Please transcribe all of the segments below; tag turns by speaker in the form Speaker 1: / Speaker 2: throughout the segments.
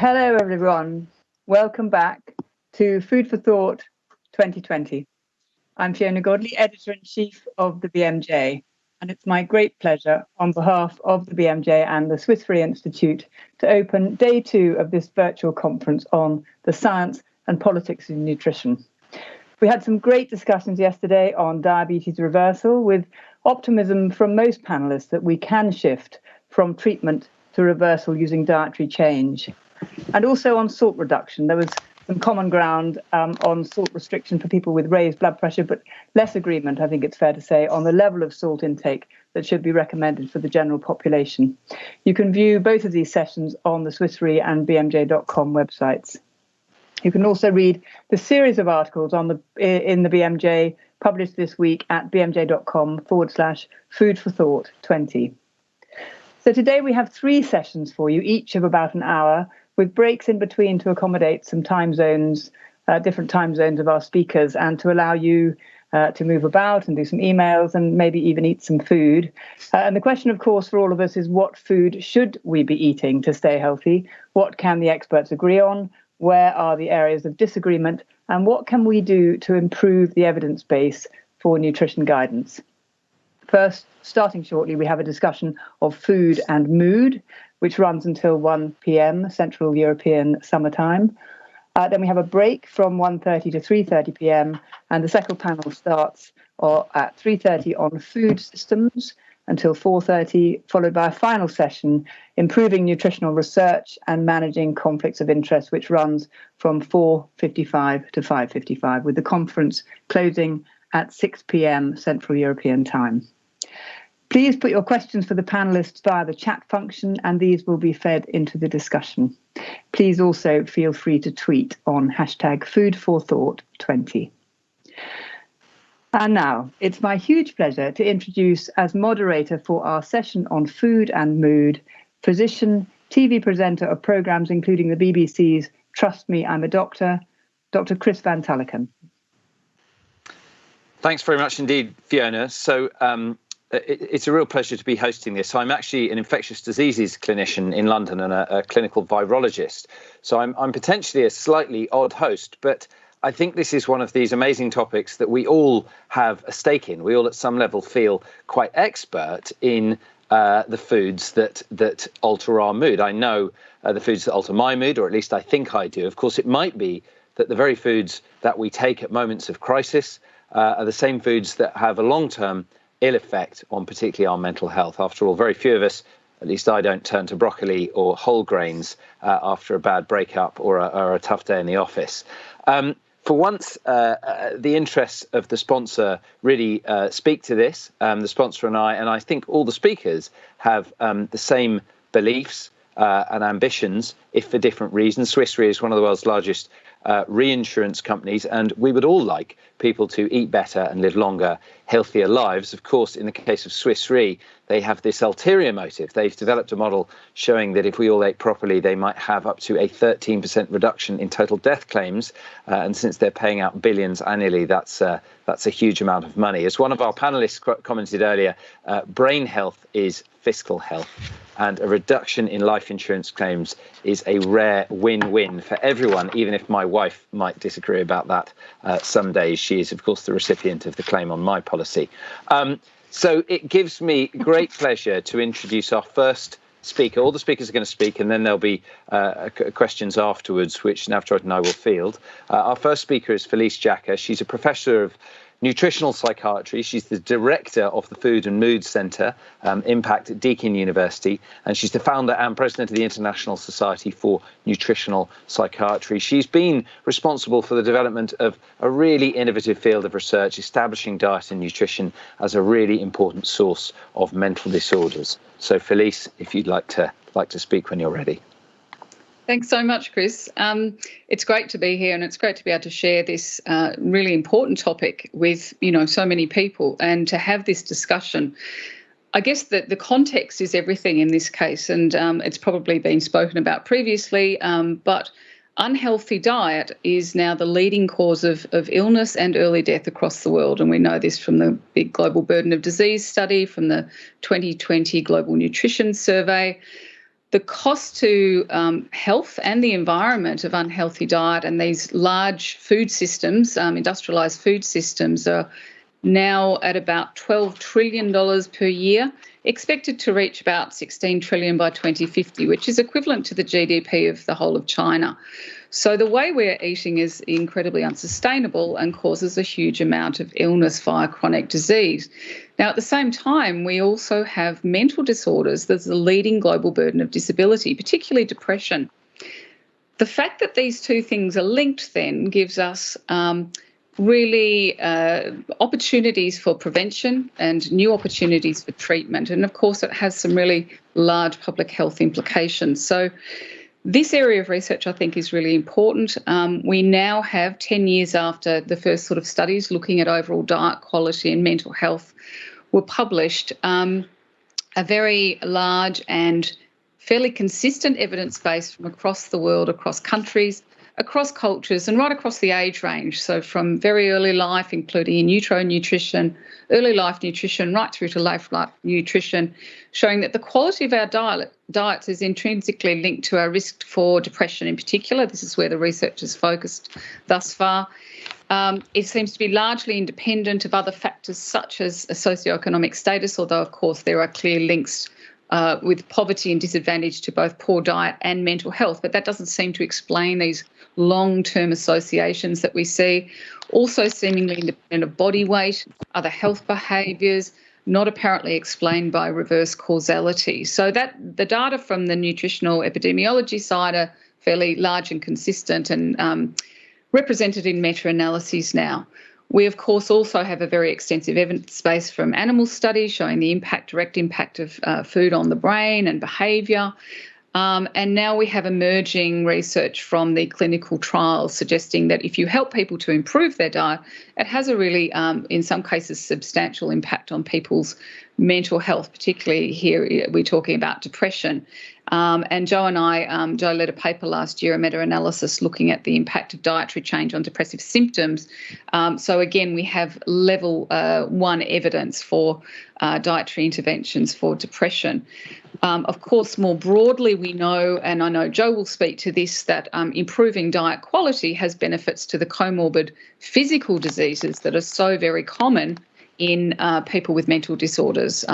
Speaker 1: Hello, everyone. Welcome back to Food for Thought 2020. I'm Fiona Godley, Editor-in-Chief of the BMJ, and it's my great pleasure on behalf of the BMJ and the Swiss Re Institute to open day 2 of this virtual conference on the science and politics of nutrition. We had some great discussions yesterday on diabetes reversal, with optimism from most panelists that we can shift from treatment to reversal using dietary change. And also on salt reduction, there was some common ground on salt restriction for people with raised blood pressure, but less agreement, I think it's fair to say, on the level of salt intake that should be recommended for the general population. You can view both of these sessions on the Swiss Re and BMJ.com websites. You can also read the series of articles in the BMJ published this week at bmj.com/food for thought 20. So today we have 3 sessions for you, each of about an hour, with breaks in between to accommodate some time zones, different time zones of our speakers, and to allow you to move about and do some emails and maybe even eat some food. And the question, of course, for all of us is, what food should we be eating to stay healthy? What can the experts agree on? Where are the areas of disagreement? And what can we do to improve the evidence base for nutrition guidance? First, starting shortly, we have a discussion of food and mood, which runs until 1 p.m. Central European summertime. Then we have a break from 1:30 to 3:30 p.m. and the second panel starts at 3:30 on food systems until 4:30, followed by a final session, improving nutritional research and managing conflicts of interest, which runs from 4:55 to 5:55, with the conference closing at 6 p.m. Central European time. Please put your questions for the panelists via the chat function, and these will be fed into the discussion. Please also feel free to tweet on #FoodForThought20. And now, it's my huge pleasure to introduce as moderator for our session on food and mood, physician, TV presenter of programmes including the BBC's Trust Me, I'm a Doctor, Dr. Chris Van Tulleken.
Speaker 2: Thanks very much indeed, Fiona. So it's a real pleasure to be hosting this. I'm actually an infectious diseases clinician in London and a clinical virologist. So I'm potentially a slightly odd host, but I think this is one of these amazing topics that we all have a stake in. We all at some level feel quite expert in the foods that alter our mood. I know the foods that alter my mood, or at least I think I do. Of course, it might be that the very foods that we take at moments of crisis are the same foods that have a long-term ill effect on particularly our mental health. After all, very few of us, at least I don't, turn to broccoli or whole grains after a bad breakup or a tough day in the office. For once, the interests of the sponsor really speak to this. The sponsor and I think all the speakers have the same beliefs and ambitions, if for different reasons. Swiss Re is one of the world's largest reinsurance companies, and we would all like people to eat better and live longer, healthier lives. Of course, in the case of Swiss Re, they have this ulterior motive. They've developed a model showing that if we all ate properly, they might have up to a 13% reduction in total death claims. And since they're paying out billions annually, that's a huge amount of money. As one of our panelists commented earlier, brain health is fiscal health. And a reduction in life insurance claims is a rare win-win for everyone, even if my wife might disagree about that some days. She is, of course, the recipient of the claim on my policy. So it gives me great pleasure to introduce our first speaker. All the speakers are going to speak, and then there'll be questions afterwards, which Navjot and I will field. Our first speaker is Felice Jacka. She's a professor of nutritional psychiatry. She's the director of the Food and Mood Centre, Impact at Deakin University, and she's the founder and president of the International Society for Nutritional Psychiatry. She's been responsible for the development of a really innovative field of research, establishing diet and nutrition as a really important source of mental disorders. So Felice, if you'd like to speak when you're ready.
Speaker 3: Thanks so much, Chris. It's great to be here, and it's great to be able to share this really important topic with, so many people, and to have this discussion. I guess that the context is everything in this case, and it's probably been spoken about previously, but unhealthy diet is now the leading cause of illness and early death across the world. And we know this from the big Global Burden of Disease study, from the 2020 Global Nutrition Survey. the cost to health and the environment of unhealthy diet and these large food systems, industrialised food systems, are now at about $12 trillion per year, expected to reach about $16 trillion by 2050, which is equivalent to the GDP of the whole of China. So the way we're eating is incredibly unsustainable and causes a huge amount of illness via chronic disease. Now, at the same time, we also have mental disorders. There's the leading global burden of disability, particularly depression. The fact that these two things are linked then gives us really opportunities for prevention and new opportunities for treatment. And of course, it has some really large public health implications. So this area of research, I think, is really important. We now have, 10 years after the first sort of studies looking at overall diet quality and mental health were published, a very large and fairly consistent evidence base from across the world, across countries, across cultures, and right across the age range. So from very early life, including in utero nutrition, early life nutrition, right through to life nutrition, showing that the quality of our diets is intrinsically linked to our risk for depression in particular. This is where the research has focused thus far. It seems to be largely independent of other factors such as a socioeconomic status, although, of course, there are clear links with poverty and disadvantage to both poor diet and mental health, but that doesn't seem to explain these long-term associations that we see. Also seemingly independent of body weight, other health behaviours, not apparently explained by reverse causality. So that the data from the nutritional epidemiology side are fairly large and consistent and represented in meta-analyses now. We, of course, also have a very extensive evidence base from animal studies showing the direct impact of food on the brain and behaviour. And now we have emerging research from the clinical trials suggesting that if you help people to improve their diet, it has a really, in some cases, substantial impact on people's mental health, particularly here we're talking about depression. And Joe and I, Joe led a paper last year, a meta-analysis looking at the impact of dietary change on depressive symptoms. So again, we have level 1 evidence for dietary interventions for depression. Of course, more broadly, we know, and I know Joe will speak to this, that improving diet quality has benefits to the comorbid physical diseases that are so very common in people with mental disorders.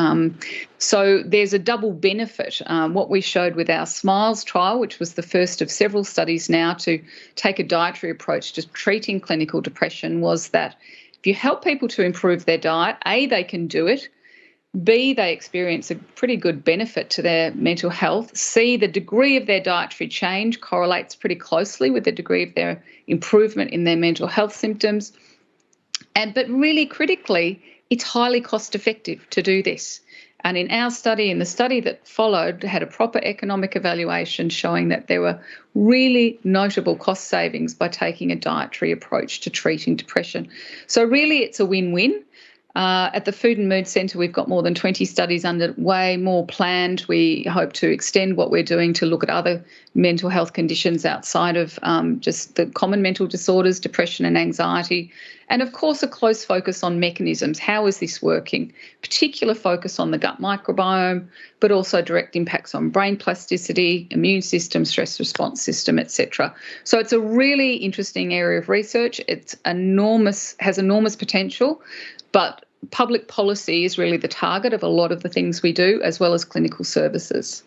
Speaker 3: So there's a double benefit. What we showed with our SMILES trial, which was the first of several studies now to take a dietary approach to treating clinical depression, was that if you help people to improve their diet, A, they can do it, B, they experience a pretty good benefit to their mental health, C, the degree of their dietary change correlates pretty closely with the degree of their improvement in their mental health symptoms, but really critically, it's highly cost effective to do this. And in our study, in the study that followed, had a proper economic evaluation showing that there were really notable cost savings by taking a dietary approach to treating depression. So really it's a win-win. At the Food and Mood Centre, we've got more than 20 studies underway, more planned. We hope to extend what we're doing to look at other mental health conditions outside of just the common mental disorders, depression and anxiety. And, of course, a close focus on mechanisms. How is this working? Particular focus on the gut microbiome, but also direct impacts on brain plasticity, immune system, stress response system, etc. So it's a really interesting area of research. It's has enormous potential, but public policy is really the target of a lot of the things we do, as well as clinical services.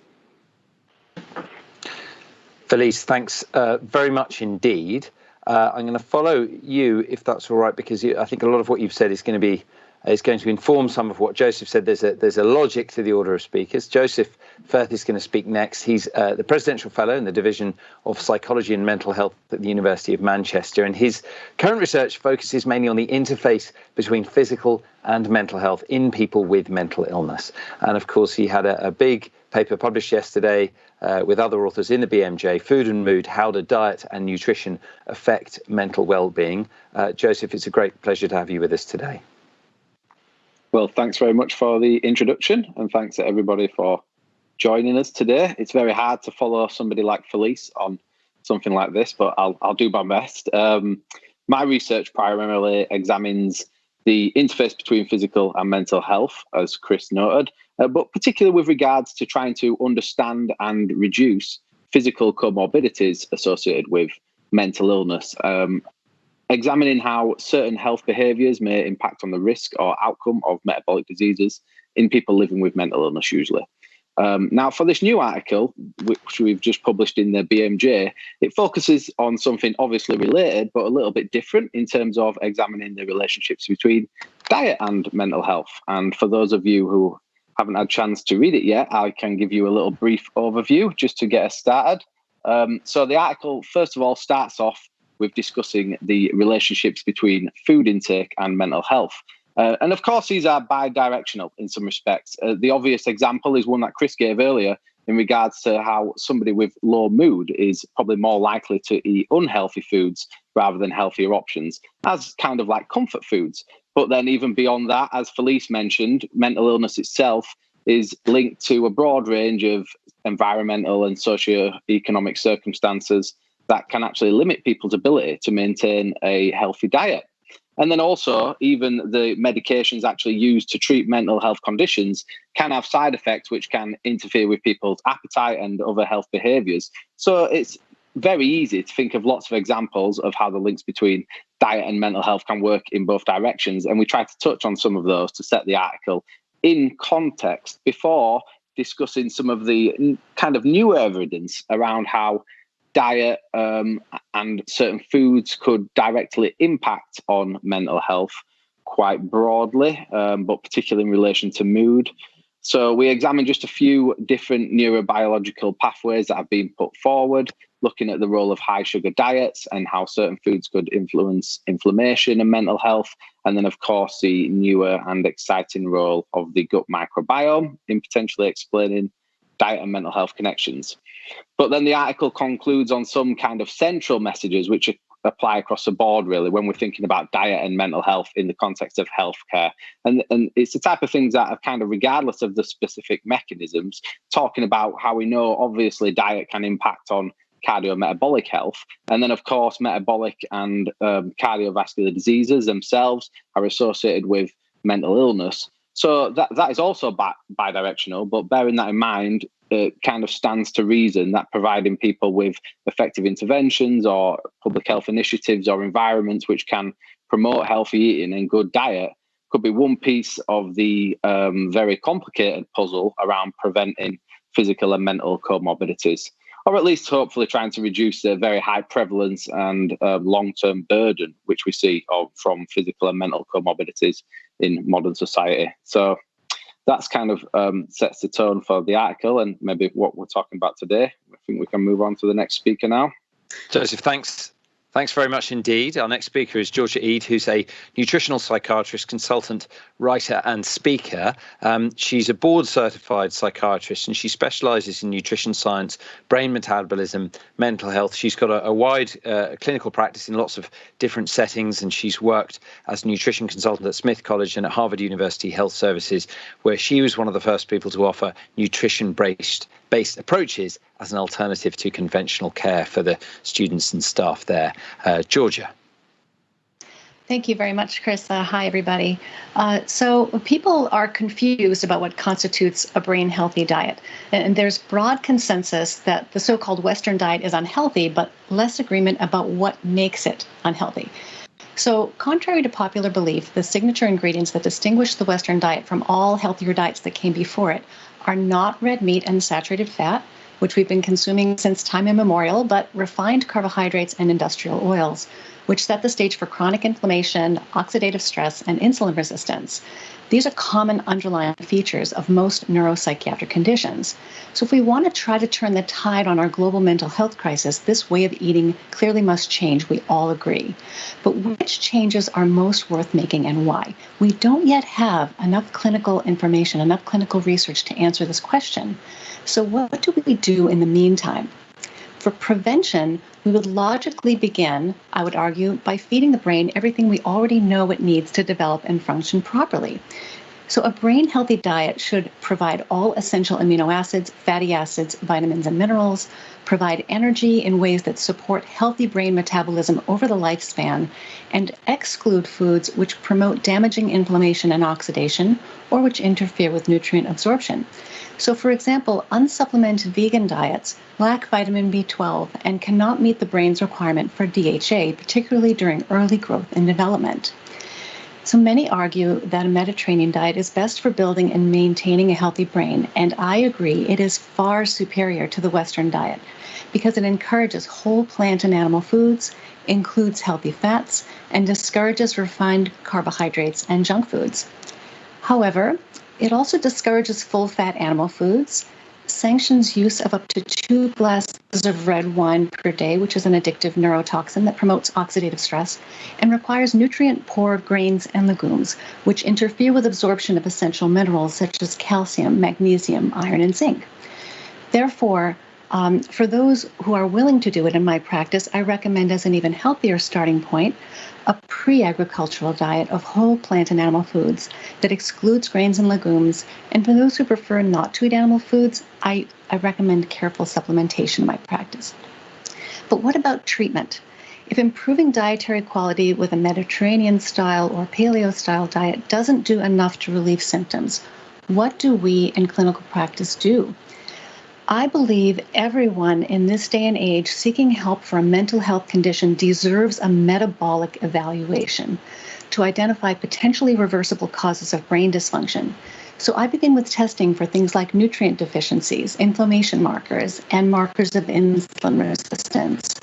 Speaker 2: Felice, thanks very much indeed. I'm going to follow you, if that's all right, because I think a lot of what you've said is going to inform some of what Joseph said. There's a logic to the order of speakers. Joseph Firth is going to speak next. He's the Presidential Fellow in the Division of Psychology and Mental Health at the University of Manchester, and his current research focuses mainly on the interface between physical and mental health in people with mental illness. And of course, he had a big paper published yesterday with other authors in the BMJ, Food and Mood, How Do Diet and Nutrition Affect Mental Wellbeing. Joseph, it's a great pleasure to have you with us today.
Speaker 4: Well, thanks very much for the introduction, and thanks to everybody for joining us today. It's very hard to follow somebody like Felice on something like this, but I'll do my best. My research primarily examines the interface between physical and mental health, as Chris noted, but particularly with regards to trying to understand and reduce physical comorbidities associated with mental illness, examining how certain health behaviours may impact on the risk or outcome of metabolic diseases in people living with mental illness usually. Now, for this new article, which we've just published in the BMJ, it focuses on something obviously related, but a little bit different in terms of examining the relationships between diet and mental health. And for those of you who haven't had a chance to read it yet, I can give you a little brief overview just to get us started. So the article, first of all, starts off with discussing the relationships between food intake and mental health. And of course, these are bi-directional in some respects. The obvious example is one that Chris gave earlier in regards to how somebody with low mood is probably more likely to eat unhealthy foods rather than healthier options, as kind of like comfort foods. But then even beyond that, as Felice mentioned, mental illness itself is linked to a broad range of environmental and socio-economic circumstances that can actually limit people's ability to maintain a healthy diet. And then also, even the medications actually used to treat mental health conditions can have side effects which can interfere with people's appetite and other health behaviours. So it's very easy to think of lots of examples of how the links between diet and mental health can work in both directions. And we try to touch on some of those to set the article in context before discussing some of the kind of newer evidence around how diet and certain foods could directly impact on mental health quite broadly, but particularly in relation to mood. So we examined just a few different neurobiological pathways that have been put forward, looking at the role of high sugar diets and how certain foods could influence inflammation and mental health. And then, of course, the newer and exciting role of the gut microbiome in potentially explaining diet and mental health connections. But then the article concludes on some kind of central messages which apply across the board, really, when we're thinking about diet and mental health in the context of healthcare. And it's the type of things that are kind of regardless of the specific mechanisms, talking about how we know, obviously, diet can impact on cardiometabolic health. And then, of course, metabolic and cardiovascular diseases themselves are associated with mental illness. So that is also bi-directional, but bearing that in mind, it kind of stands to reason that providing people with effective interventions or public health initiatives or environments which can promote healthy eating and good diet could be one piece of the very complicated puzzle around preventing physical and mental comorbidities, or at least hopefully trying to reduce the very high prevalence and long-term burden which we see from physical and mental comorbidities in modern society. So that's kind of sets the tone for the article and maybe what we're talking about today. I think we can move on to the next speaker now.
Speaker 2: Joseph, thanks very much indeed. Our next speaker is Georgia Eade, who's a nutritional psychiatrist, consultant, writer and speaker. She's a board-certified psychiatrist and she specialises in nutrition science, brain metabolism, mental health. She's got a wide clinical practice in lots of different settings, and she's worked as a nutrition consultant at Smith College and at Harvard University Health Services, where she was one of the first people to offer nutrition-based approaches as an alternative to conventional care for the students and staff there. Georgia.
Speaker 5: Thank you very much, Chris. Hi, everybody. So people are confused about what constitutes a brain-healthy diet. And there's broad consensus that the so-called Western diet is unhealthy, but less agreement about what makes it unhealthy. So contrary to popular belief, the signature ingredients that distinguish the Western diet from all healthier diets that came before it are not red meat and saturated fat, which we've been consuming since time immemorial, but refined carbohydrates and industrial oils, which set the stage for chronic inflammation, oxidative stress, and insulin resistance. These are common underlying features of most neuropsychiatric conditions. So if we want to try to turn the tide on our global mental health crisis, this way of eating clearly must change, we all agree. But which changes are most worth making and why? We don't yet have enough clinical information, enough clinical research to answer this question. So what do we do in the meantime? For prevention, we would logically begin, I would argue, by feeding the brain everything we already know it needs to develop and function properly. So a brain healthy diet should provide all essential amino acids, fatty acids, vitamins, and minerals, provide energy in ways that support healthy brain metabolism over the lifespan, and exclude foods which promote damaging inflammation and oxidation or which interfere with nutrient absorption. So, for example, unsupplemented vegan diets lack vitamin B12 and cannot meet the brain's requirement for DHA, particularly during early growth and development. So many argue that a Mediterranean diet is best for building and maintaining a healthy brain, and I agree it is far superior to the Western diet because it encourages whole plant and animal foods, includes healthy fats, and discourages refined carbohydrates and junk foods. However, it also discourages full-fat animal foods, sanctions use of up to 2 glasses of red wine per day, which is an addictive neurotoxin that promotes oxidative stress, and requires nutrient-poor grains and legumes, which interfere with absorption of essential minerals such as calcium, magnesium, iron, and zinc. Therefore, for those who are willing to do it in my practice, I recommend as an even healthier starting point a pre-agricultural diet of whole plant and animal foods that excludes grains and legumes. And for those who prefer not to eat animal foods, I recommend careful supplementation in my practice. But what about treatment? If improving dietary quality with a Mediterranean-style or paleo-style diet doesn't do enough to relieve symptoms, what do we in clinical practice do? I believe everyone in this day and age seeking help for a mental health condition deserves a metabolic evaluation to identify potentially reversible causes of brain dysfunction. So I begin with testing for things like nutrient deficiencies, inflammation markers, and markers of insulin resistance.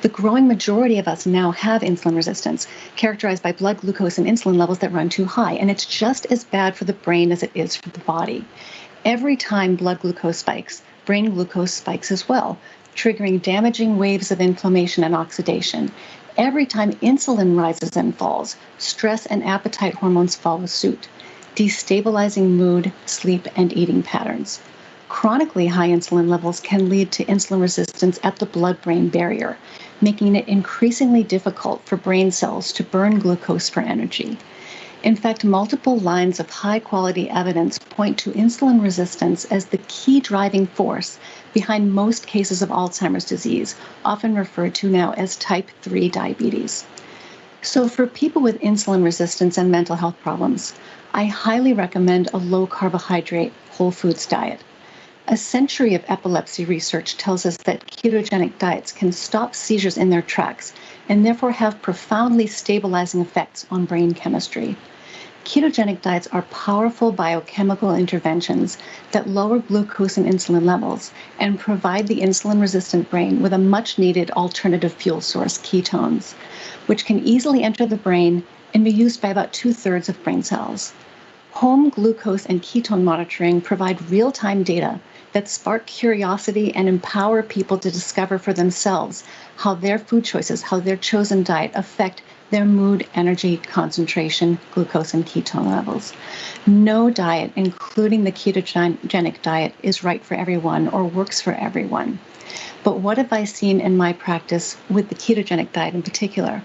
Speaker 5: The growing majority of us now have insulin resistance, characterized by blood glucose and insulin levels that run too high, and it's just as bad for the brain as it is for the body. Every time blood glucose spikes, brain glucose spikes as well, triggering damaging waves of inflammation and oxidation. Every time insulin rises and falls, stress and appetite hormones follow suit, destabilizing mood, sleep, and eating patterns. Chronically high insulin levels can lead to insulin resistance at the blood-brain barrier, making it increasingly difficult for brain cells to burn glucose for energy. In fact, multiple lines of high-quality evidence point to insulin resistance as the key driving force behind most cases of Alzheimer's disease, often referred to now as type 3 diabetes. So for people with insulin resistance and mental health problems, I highly recommend a low-carbohydrate whole foods diet. A century of epilepsy research tells us that ketogenic diets can stop seizures in their tracks and therefore have profoundly stabilizing effects on brain chemistry. Ketogenic diets are powerful biochemical interventions that lower glucose and insulin levels and provide the insulin-resistant brain with a much-needed alternative fuel source, ketones, which can easily enter the brain and be used by about 2/3 of brain cells. Home glucose and ketone monitoring provide real-time data that spark curiosity and empower people to discover for themselves how their food choices, how their chosen diet affect their mood, energy, concentration, glucose, and ketone levels. No diet, including the ketogenic diet, is right for everyone or works for everyone. But what have I seen in my practice with the ketogenic diet in particular?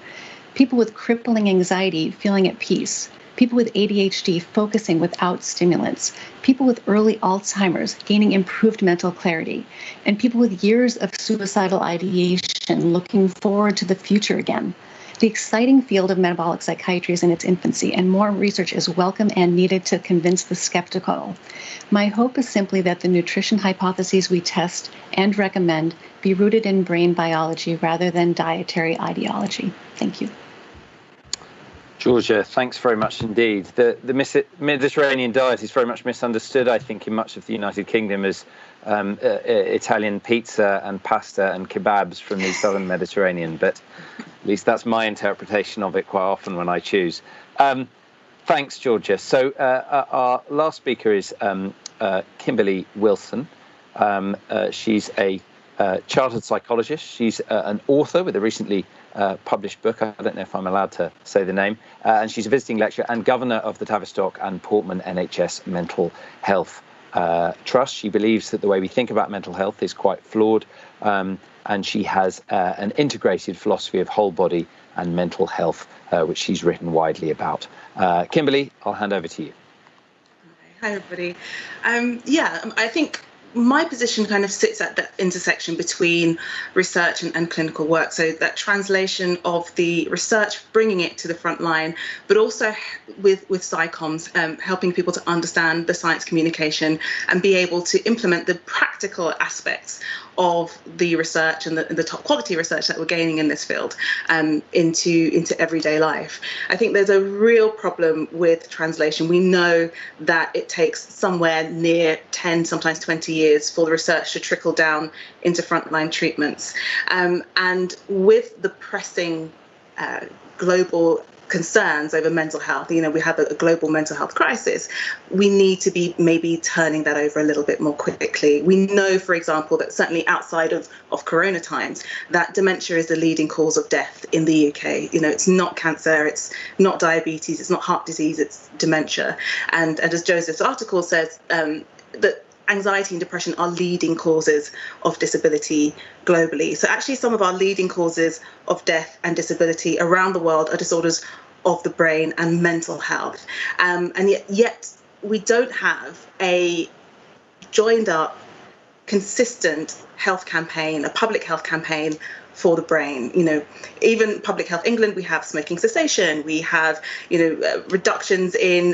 Speaker 5: People with crippling anxiety feeling at peace, people with ADHD focusing without stimulants, people with early Alzheimer's gaining improved mental clarity, and people with years of suicidal ideation looking forward to the future again. The exciting field of metabolic psychiatry is in its infancy, and more research is welcome and needed to convince the skeptical. My hope is simply that the nutrition hypotheses we test and recommend be rooted in brain biology rather than dietary ideology. Thank you.
Speaker 2: Georgia, thanks very much indeed. The Mediterranean diet is very much misunderstood, I think, in much of the United Kingdom as Italian pizza and pasta and kebabs from the southern Mediterranean, but at least that's my interpretation of it quite often when I choose. Thanks, Georgia. So our last speaker is Kimberly Wilson. She's a chartered psychologist. She's an author with a recently published book. I don't know if I'm allowed to say the name. And she's a visiting lecturer and governor of the Tavistock and Portman NHS Mental Health Trust. She believes that the way we think about mental health is quite flawed. And she has an integrated philosophy of whole body and mental health, which she's written widely about. Kimberly, I'll hand over to you.
Speaker 6: everybody. I think my position kind of sits at the intersection between research and clinical work. So that translation of the research, bringing it to the front line, but also with SciComms, helping people to understand the science communication and be able to implement the practical aspects of the research and the top quality research that we're gaining in this field into everyday life. I think there's a real problem with translation. We know that it takes somewhere near 10, sometimes 20 years for the research to trickle down into frontline treatments. And with the pressing global concerns over mental health, we have a global mental health crisis, we need to be maybe turning that over a little bit more quickly. We know, for example, that certainly outside of Corona times, that dementia is the leading cause of death in the UK. It's not cancer, it's not diabetes, it's not heart disease, it's dementia. And as Joseph's article says, that anxiety and depression are leading causes of disability globally. So actually some of our leading causes of death and disability around the world are disorders of the brain and mental health. And yet we don't have a joined up, consistent health campaign, a public health campaign for the brain. Even Public Health England, we have smoking cessation, we have, reductions in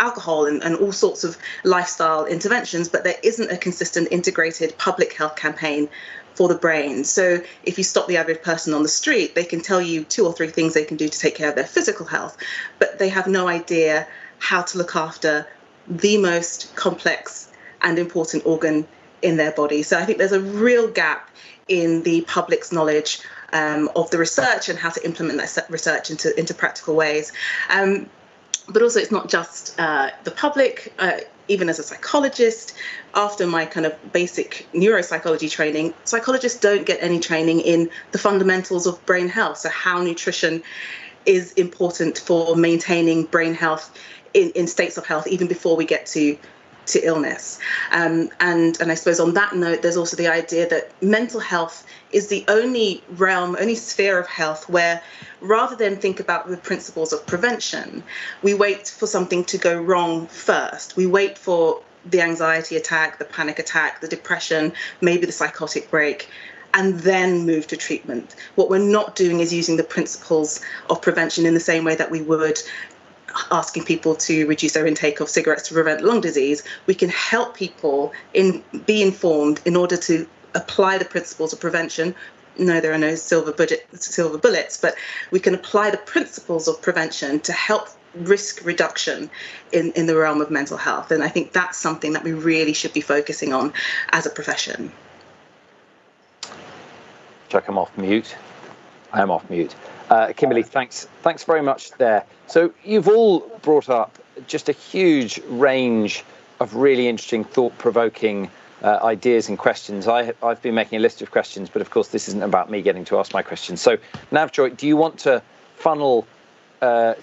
Speaker 6: alcohol and all sorts of lifestyle interventions, but there isn't a consistent integrated public health campaign for the brain. So if you stop the average person on the street, they can tell you 2 or 3 things they can do to take care of their physical health, but they have no idea how to look after the most complex and important organ in their body. So I think there's a real gap in the public's knowledge of the research and how to implement that research into practical ways. But also it's not just the public. Even as a psychologist, after my kind of basic neuropsychology training, psychologists don't get any training in the fundamentals of brain health. So how nutrition is important for maintaining brain health in states of health, even before we get to illness. And I suppose on that note, there's also the idea that mental health is the only realm, only sphere of health where, rather than think about the principles of prevention, we wait for something to go wrong first. We wait for the anxiety attack, the panic attack, the depression, maybe the psychotic break, and then move to treatment. What we're not doing is using the principles of prevention in the same way that we would asking people to reduce their intake of cigarettes to prevent lung disease. We can help people be informed in order to apply the principles of prevention. No, there are no silver bullets, but we can apply the principles of prevention to help risk reduction in the realm of mental health. And I think that's something that we really should be focusing on as a profession.
Speaker 2: Check, I'm off mute. I am off mute. Kimberly, thanks very much there. So you've all brought up just a huge range of really interesting, thought-provoking ideas and questions. I've been making a list of questions, but of course this isn't about me getting to ask my questions. So Navjoy, do you want to funnel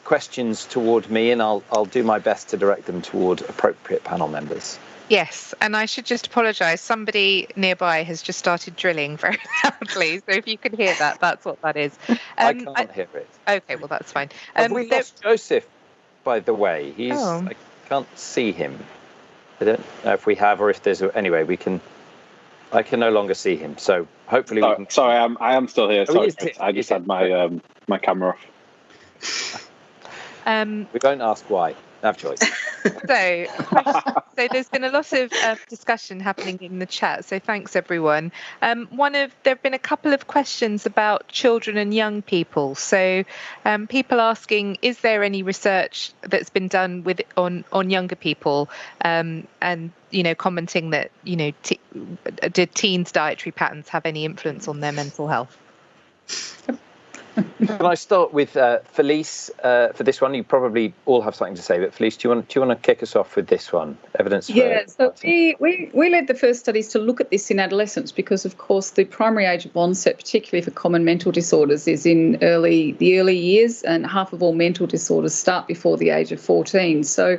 Speaker 2: questions toward me, and I'll do my best to direct them toward appropriate panel members?
Speaker 7: Yes, and I should just apologise. Somebody nearby has just started drilling very loudly, so if you can hear that, that's what that is.
Speaker 2: I can't hear it.
Speaker 7: Okay, well, that's fine.
Speaker 2: Have we lost Joseph, by the way? I can't see him. I don't know if we have or if there's... Anyway, I can no longer see him, so hopefully we can...
Speaker 4: Sorry, I am still here. Sorry, I just had my my camera off.
Speaker 2: We don't ask why. Navjoy.
Speaker 7: So there's been a lot of discussion happening in the chat, so thanks everyone. There have been a couple of questions about children and young people. So people asking, is there any research that's been done on younger people, and commenting that did teens' dietary patterns have any influence on their mental health?
Speaker 2: Can I start with Felice for this one? You probably all have something to say, but Felice, do you want to kick us off with this one? Evidence.
Speaker 3: Yeah, so we led the first studies to look at this in adolescents because, of course, the primary age of onset, particularly for common mental disorders, is in the early years, and half of all mental disorders start before the age of 14. So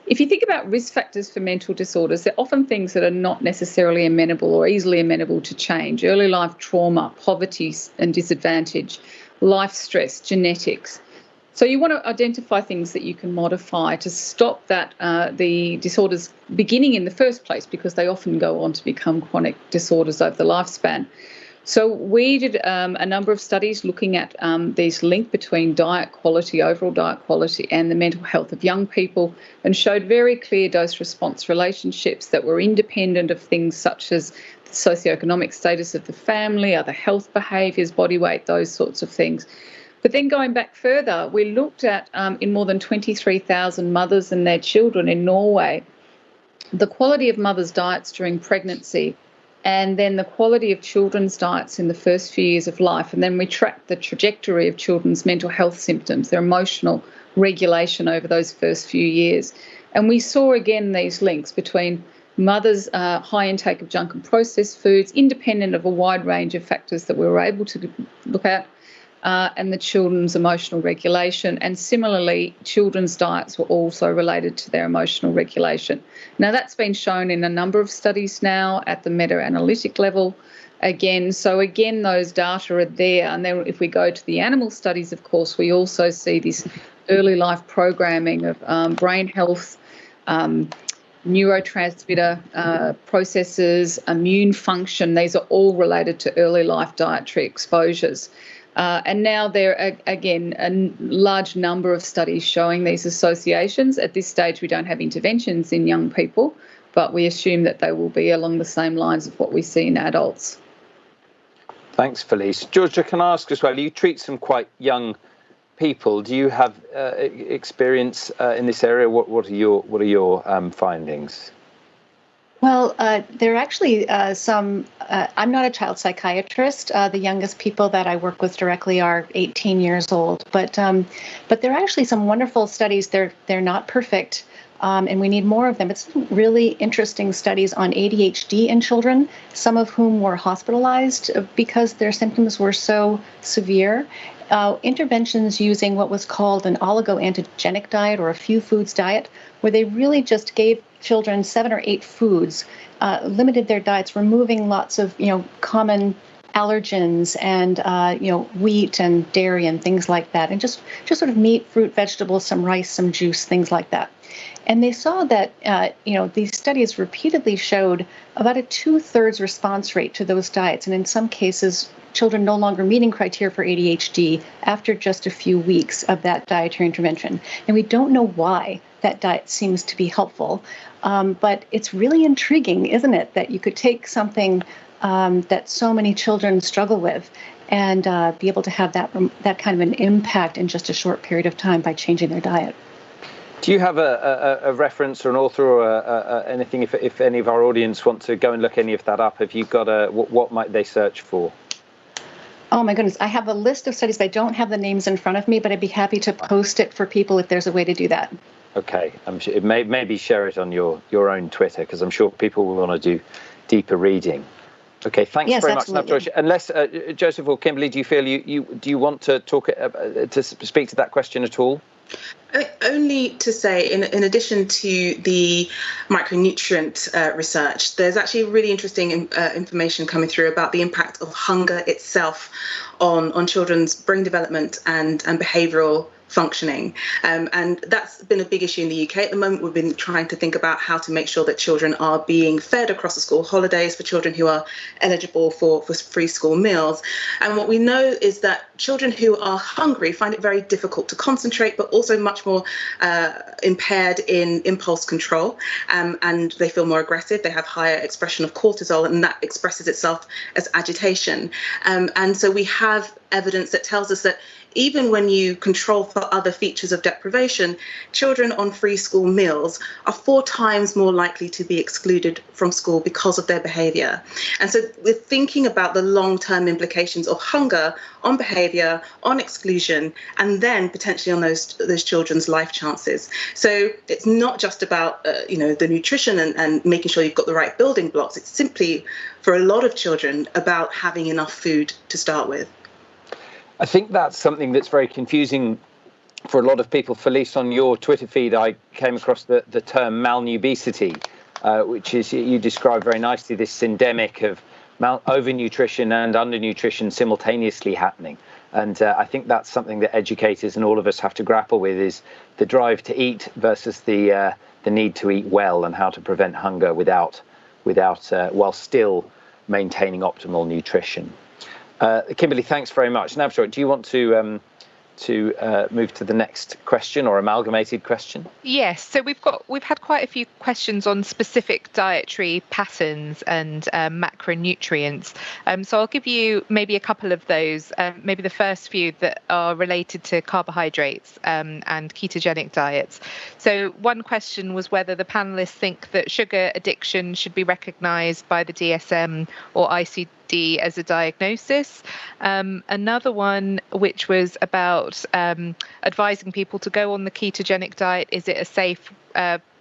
Speaker 3: if you think about risk factors for mental disorders, they're often things that are not necessarily amenable or easily amenable to change. Early life trauma, poverty and disadvantage, life stress, genetics. So you want to identify things that you can modify to stop that the disorders beginning in the first place, because they often go on to become chronic disorders over the lifespan. So we did a number of studies looking at these link between diet quality, overall diet quality, and the mental health of young people, and showed very clear dose-response relationships that were independent of things such as the socioeconomic status of the family, other health behaviours, body weight, those sorts of things. But then going back further, we looked at, in more than 23,000 mothers and their children in Norway, the quality of mothers' diets during pregnancy, and then the quality of children's diets in the first few years of life. And then we tracked the trajectory of children's mental health symptoms, their emotional regulation over those first few years. And we saw again these links between mothers' high intake of junk and processed foods, independent of a wide range of factors that we were able to look at, and the children's emotional regulation. And similarly, children's diets were also related to their emotional regulation. Now, that's been shown in a number of studies now at the meta-analytic level again. So again, those data are there. And then if we go to the animal studies, of course, we also see this early life programming of brain health, neurotransmitter processes, immune function. These are all related to early life dietary exposures. And now there are, again, a large number of studies showing these associations. At this stage, we don't have interventions in young people, but we assume that they will be along the same lines of what we see in adults.
Speaker 2: Thanks, Felice. Georgia, can I ask as well, you treat some quite young people. Do you have experience in this area? What are your findings?
Speaker 5: Well, there are actually some, I'm not a child psychiatrist. The youngest people that I work with directly are 18 years old. But there are actually some wonderful studies. They're not perfect, and we need more of them. It's really interesting studies on ADHD in children, some of whom were hospitalized because their symptoms were so severe. Interventions using what was called an oligoantigenic diet or a few foods diet, where they really just gave children 7 or 8 foods, limited their diets, removing lots of common allergens and wheat and dairy and things like that, and just sort of meat, fruit, vegetables, some rice, some juice, things like that. And they saw that these studies repeatedly showed about a 2/3 response rate to those diets, and in some cases children no longer meeting criteria for ADHD after just a few weeks of that dietary intervention. And we don't know why that diet seems to be helpful, but it's really intriguing, isn't it, that you could take something that so many children struggle with and be able to have that kind of an impact in just a short period of time by changing their diet.
Speaker 2: Do you have a reference or an author or anything, if any of our audience want to go and look any of that up? Have you got what might they search for?
Speaker 5: Oh my goodness, I have a list of studies. I don't have the names in front of me, but I'd be happy to post it for people if there's a way to do that. Okay,
Speaker 2: I'm sure maybe share it on your own Twitter, because I'm sure people will want to do deeper reading. Okay, thanks very much. Now, Georgia, unless Joseph or Kimberly, do you feel do you want to talk to speak to that question at all?
Speaker 6: Only to say, in addition to the micronutrient research, there's actually really interesting information coming through about the impact of hunger itself on children's brain development and behavioural functioning. And that's been a big issue in the UK. At the moment, we've been trying to think about how to make sure that children are being fed across the school holidays for children who are eligible for free school meals. And what we know is that children who are hungry find it very difficult to concentrate, but also much more impaired in impulse control. And they feel more aggressive. They have higher expression of cortisol, and that expresses itself as agitation. And so we have evidence that tells us that even when you control for other features of deprivation, children on free school meals are 4 times more likely to be excluded from school because of their behaviour. And so we're thinking about the long-term implications of hunger on behaviour, on exclusion, and then potentially on those children's life chances. So it's not just about the nutrition and making sure you've got the right building blocks. It's simply, for a lot of children, about having enough food to start with.
Speaker 2: I think that's something that's very confusing for a lot of people. Felice, on your Twitter feed, I came across the term malnubesity, which is, you describe very nicely, this syndemic of overnutrition and undernutrition simultaneously happening. And I think that's something that educators and all of us have to grapple with, is the drive to eat versus the need to eat well, and how to prevent hunger while still maintaining optimal nutrition. Kimberly, thanks very much. Navjot, do you want to move to the next question, or amalgamated question?
Speaker 7: Yes, so we've had quite a few questions on specific dietary patterns and macronutrients. So I'll give you maybe a couple of those, maybe the first few that are related to carbohydrates and ketogenic diets. So one question was whether the panelists think that sugar addiction should be recognised by the DSM or ICD as a diagnosis. Another one, which was about advising people to go on the ketogenic diet. Is it a safe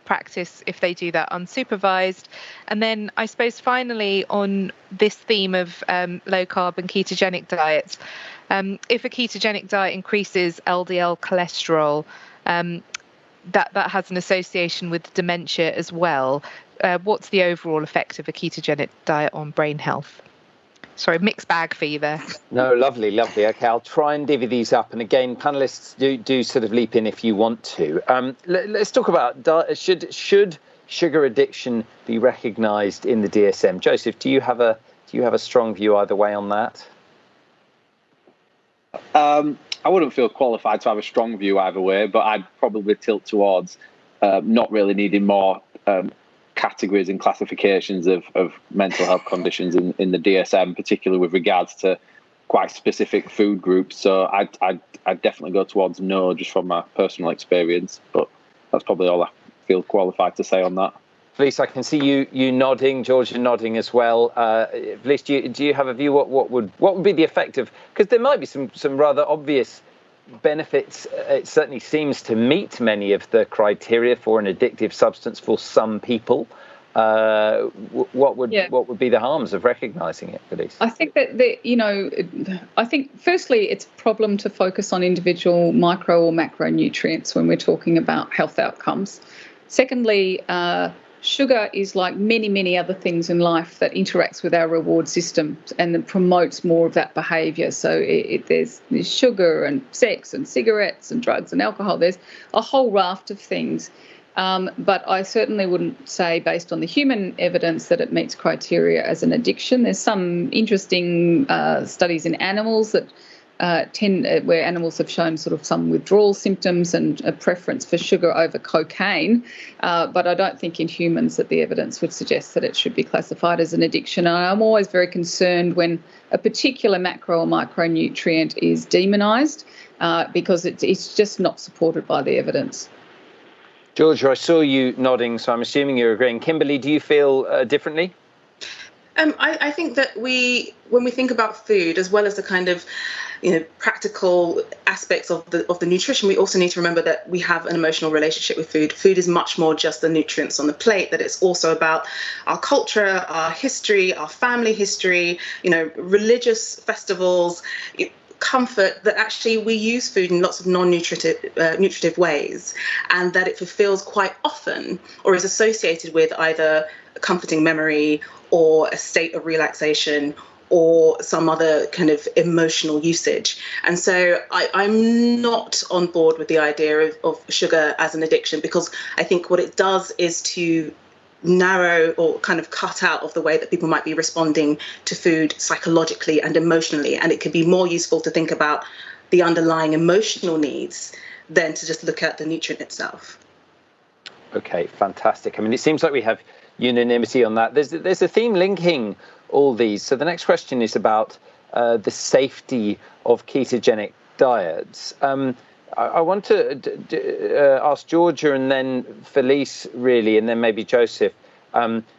Speaker 7: practice if they do that unsupervised? And then I suppose finally, on this theme of low carb and ketogenic diets, if a ketogenic diet increases LDL cholesterol, that has an association with dementia as well. What's the overall effect of a ketogenic diet on brain health? Sorry, mixed bag for you there.
Speaker 2: No, lovely. Okay, I'll try and divvy these up. And again, panelists, do sort of leap in if you want to. Let's talk about should sugar addiction be recognised in the DSM? Joseph, do you have a strong view either way on that?
Speaker 4: I wouldn't feel qualified to have a strong view either way, but I'd probably tilt towards not really needing more categories and classifications of mental health conditions in the DSM, particularly with regards to quite specific food groups. So I'd definitely go towards no, just from my personal experience. But that's probably all I feel qualified to say on that.
Speaker 2: Felice, I can see you nodding, Georgia nodding as well. Felice, do you have a view? What would be the effect of? Because there might be some rather obvious benefits. It certainly seems to meet many of the criteria for an addictive substance for some people. What would be the harms of recognising it, Felice?
Speaker 3: I think that I think firstly it's a problem to focus on individual micro or macronutrients when we're talking about health outcomes. Secondly, sugar is like many other things in life that interacts with our reward system and that promotes more of that behaviour. So there's sugar and sex and cigarettes and drugs and alcohol. There's a whole raft of things. But I certainly wouldn't say, based on the human evidence, that it meets criteria as an addiction. There's some interesting studies in animals that where animals have shown sort of some withdrawal symptoms and a preference for sugar over cocaine. But I don't think in humans that the evidence would suggest that it should be classified as an addiction. And I'm always very concerned when a particular macro or micronutrient is demonised because it's just not supported by the evidence.
Speaker 2: Georgia, I saw you nodding, so I'm assuming you're agreeing. Kimberly, do you feel differently?
Speaker 6: I think that when we think about food, as well as the kind of practical aspects of the nutrition, we also need to remember that we have an emotional relationship with food. Food is much more just the nutrients on the plate, that it's also about our culture, our history, our family history, religious festivals, comfort, that actually we use food in lots of non-nutritive ways, and that it fulfills quite often or is associated with either a comforting memory or a state of relaxation or some other kind of emotional usage. And so I'm not on board with the idea of sugar as an addiction, because I think what it does is to narrow or kind of cut out of the way that people might be responding to food psychologically and emotionally. And it could be more useful to think about the underlying emotional needs than to just look at the nutrient itself.
Speaker 2: Okay, fantastic. I mean, it seems like we have unanimity on that. There's a theme linking all these. So the next question is about the safety of ketogenic diets. I want to ask Georgia and then Felice, really, and then maybe Joseph,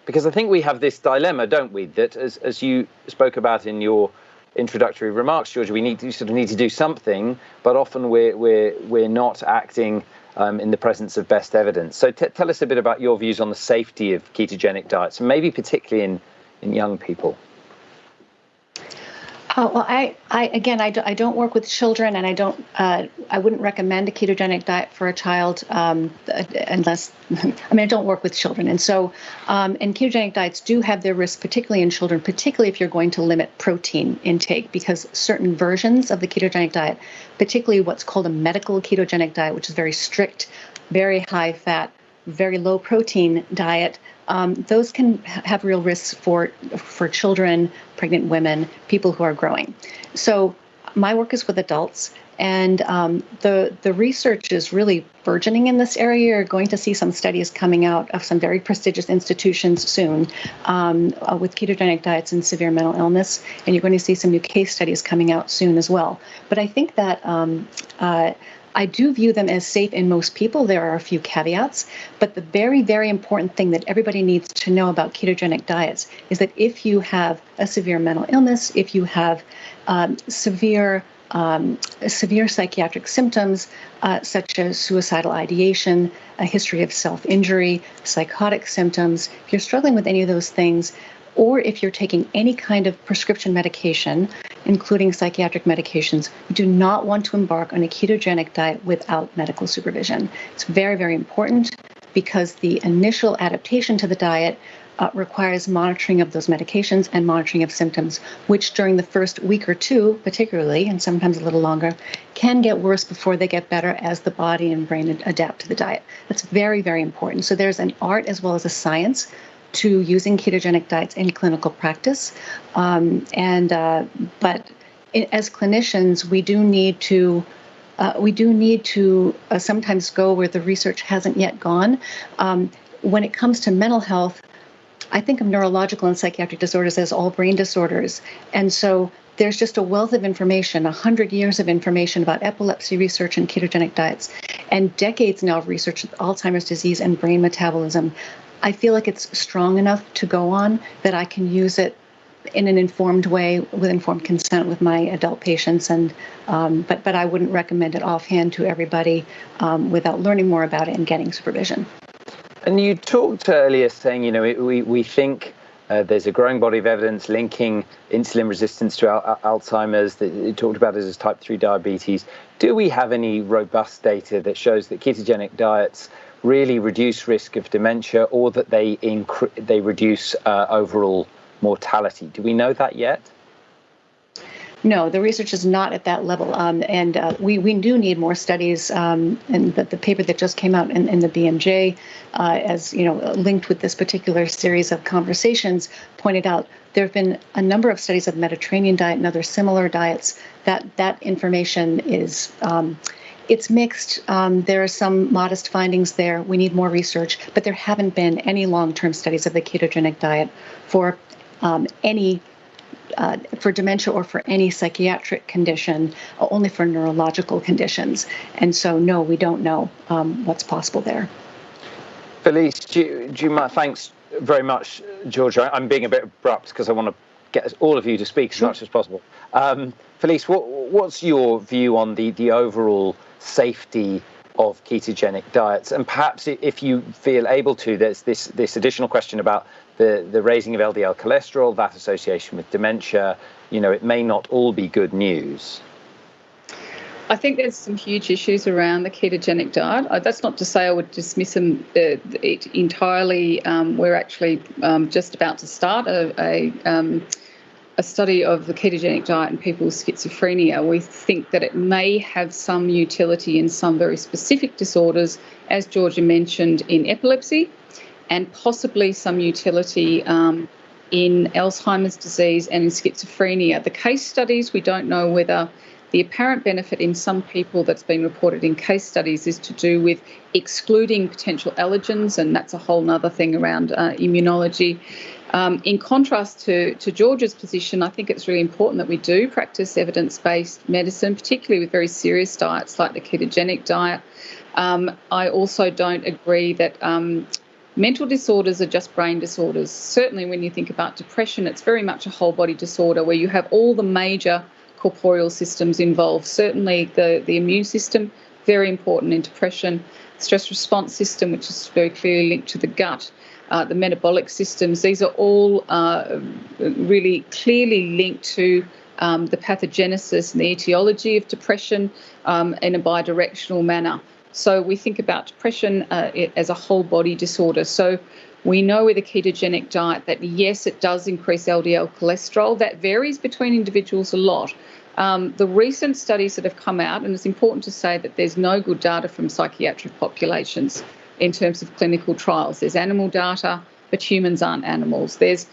Speaker 2: because I think we have this dilemma, don't we, that as you spoke about in your introductory remarks, Georgia, we need to do something, but often we're not acting in the presence of best evidence. So tell us a bit about your views on the safety of ketogenic diets, and maybe particularly in young people.
Speaker 5: Well, I don't work with children, and I wouldn't recommend a ketogenic diet for a child unless, I don't work with children. And so, and ketogenic diets do have their risks, particularly in children, particularly if you're going to limit protein intake, because certain versions of the ketogenic diet, particularly what's called a medical ketogenic diet, which is very strict, very high fat, very low protein diet, those can have real risks for children, pregnant women, people who are growing. So my work is with adults, and the research is really burgeoning in this area. You're going to see some studies coming out of some very prestigious institutions soon with ketogenic diets and severe mental illness, and you're going to see some new case studies coming out soon as well. But I think that I do view them as safe in most people. There are a few caveats, but the very, very important thing that everybody needs to know about ketogenic diets is that if you have a severe mental illness, if you have severe psychiatric symptoms such as suicidal ideation, a history of self-injury, psychotic symptoms, if you're struggling with any of those things, or if you're taking any kind of prescription medication, including psychiatric medications, you do not want to embark on a ketogenic diet without medical supervision. It's very, very important because the initial adaptation to the diet requires monitoring of those medications and monitoring of symptoms, which during the first week or two, particularly, and sometimes a little longer, can get worse before they get better as the body and brain adapt to the diet. That's very, very important. So there's an art as well as a science to using ketogenic diets in clinical practice. But as clinicians, we do need to sometimes go where the research hasn't yet gone. When it comes to mental health, I think of neurological and psychiatric disorders as all brain disorders. And so there's just a wealth of information, 100 years of information about epilepsy research and ketogenic diets, and decades now of research with Alzheimer's disease and brain metabolism. I feel like it's strong enough to go on that I can use it in an informed way with informed consent with my adult patients. And but I wouldn't recommend it offhand to everybody without learning more about it and getting supervision.
Speaker 2: And you talked earlier saying, we think there's a growing body of evidence linking insulin resistance to Alzheimer's, that you talked about it as type 3 diabetes. Do we have any robust data that shows that ketogenic diets really reduce risk of dementia, or that they reduce overall mortality? Do we know that yet?
Speaker 5: No, the research is not at that level, and we do need more studies. And the paper that just came out in the BMJ, as linked with this particular series of conversations, pointed out there have been a number of studies of Mediterranean diet and other similar diets. That information is it's mixed. There are some modest findings there. We need more research, but there haven't been any long-term studies of the ketogenic diet for for dementia or for any psychiatric condition, only for neurological conditions. And so, no, we don't know what's possible there.
Speaker 2: Felice, do you mind? Thanks very much, Georgia. I'm being a bit abrupt because I want to get all of you to speak as much as possible. Felice, what's your view on the overall safety of ketogenic diets? And perhaps if you feel able to, there's this additional question about the raising of LDL cholesterol, that association with dementia. It may not all be good news.
Speaker 3: I think there's some huge issues around the ketogenic diet. That's not to say I would dismiss it entirely. We're actually just about to start a study of the ketogenic diet in people with schizophrenia. We think that it may have some utility in some very specific disorders, as Georgia mentioned, in epilepsy, and possibly some utility in Alzheimer's disease and in schizophrenia. The case studies, we don't know whether the apparent benefit in some people that's been reported in case studies is to do with excluding potential allergens, and that's a whole other thing around immunology. In contrast to Georgia's position, I think it's really important that we do practice evidence-based medicine, particularly with very serious diets like the ketogenic diet. I also don't agree that mental disorders are just brain disorders. Certainly when you think about depression, it's very much a whole body disorder where you have all the major corporeal systems involved. Certainly the immune system, very important in depression. Stress response system, which is very clearly linked to the gut. The metabolic systems, these are all really clearly linked to the pathogenesis and the etiology of depression in a bidirectional manner. So we think about depression as a whole body disorder. So we know with a ketogenic diet that, yes, it does increase LDL cholesterol. That varies between individuals a lot. The recent studies that have come out, and it's important to say that there's no good data from psychiatric populations in terms of clinical trials. There's animal data, but humans aren't animals. There's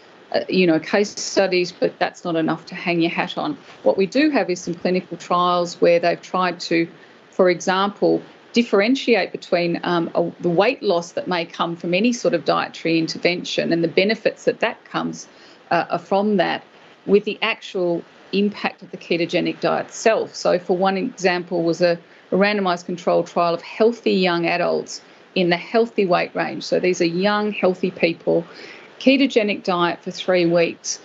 Speaker 3: case studies, but that's not enough to hang your hat on. What we do have is some clinical trials where they've tried to, for example, differentiate between the weight loss that may come from any sort of dietary intervention and the benefits that comes from that with the actual impact of the ketogenic diet itself. So for one example was a randomized controlled trial of healthy young adults in the healthy weight range. So these are young, healthy people, ketogenic diet for 3 weeks.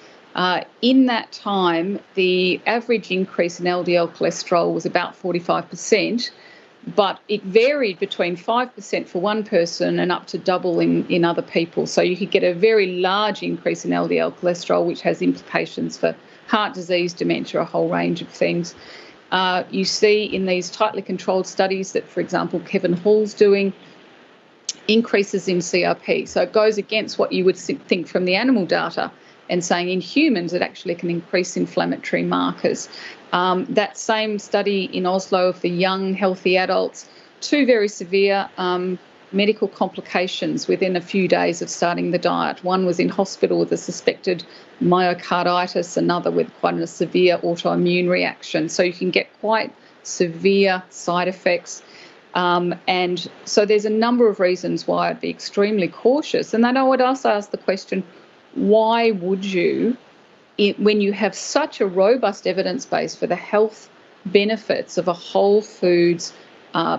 Speaker 3: In that time, the average increase in LDL cholesterol was about 45%, but it varied between 5% for one person and up to double in other people. So you could get a very large increase in LDL cholesterol, which has implications for heart disease, dementia, a whole range of things. You see in these tightly controlled studies that, for example, Kevin Hall's doing, increases in CRP. So it goes against what you would think from the animal data and saying in humans it actually can increase inflammatory markers. That same study in Oslo of the young, healthy adults, 2 very severe medical complications within a few days of starting the diet. One was in hospital with a suspected myocarditis, another with quite a severe autoimmune reaction. So you can get quite severe side effects. And so there's a number of reasons why I'd be extremely cautious. And then I would also ask the question, why would you, when you have such a robust evidence base for the health benefits of a whole foods,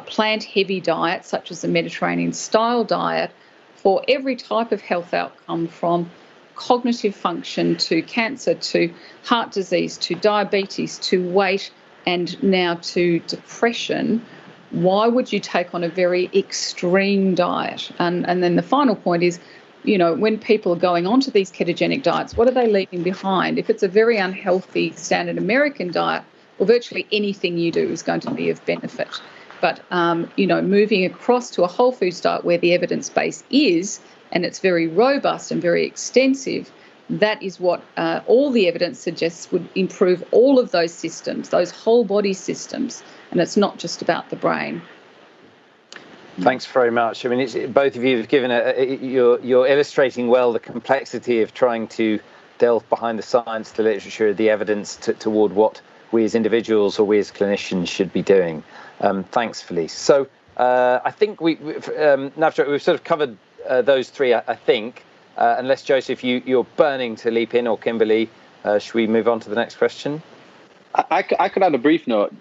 Speaker 3: plant-heavy diet, such as the Mediterranean-style diet, for every type of health outcome from cognitive function to cancer to heart disease to diabetes to weight and now to depression, why would you take on a very extreme diet? And then the final point is, when people are going onto these ketogenic diets, what are they leaving behind? If it's a very unhealthy standard American diet, well, virtually anything you do is going to be of benefit. But, moving across to a whole foods diet where the evidence base is, and it's very robust and very extensive, that is what all the evidence suggests would improve all of those systems, those whole body systems. And it's not just about the brain.
Speaker 2: Thanks very much. I mean, both of you have given you're illustrating well the complexity of trying to delve behind the science, the literature, the evidence toward what we as individuals or we as clinicians should be doing. Thanks, Felice. So I think Navjot, we've sort of covered those 3, I think, unless, Joseph, you're burning to leap in, or Kimberly, should we move on to the next question?
Speaker 4: I could add a brief note,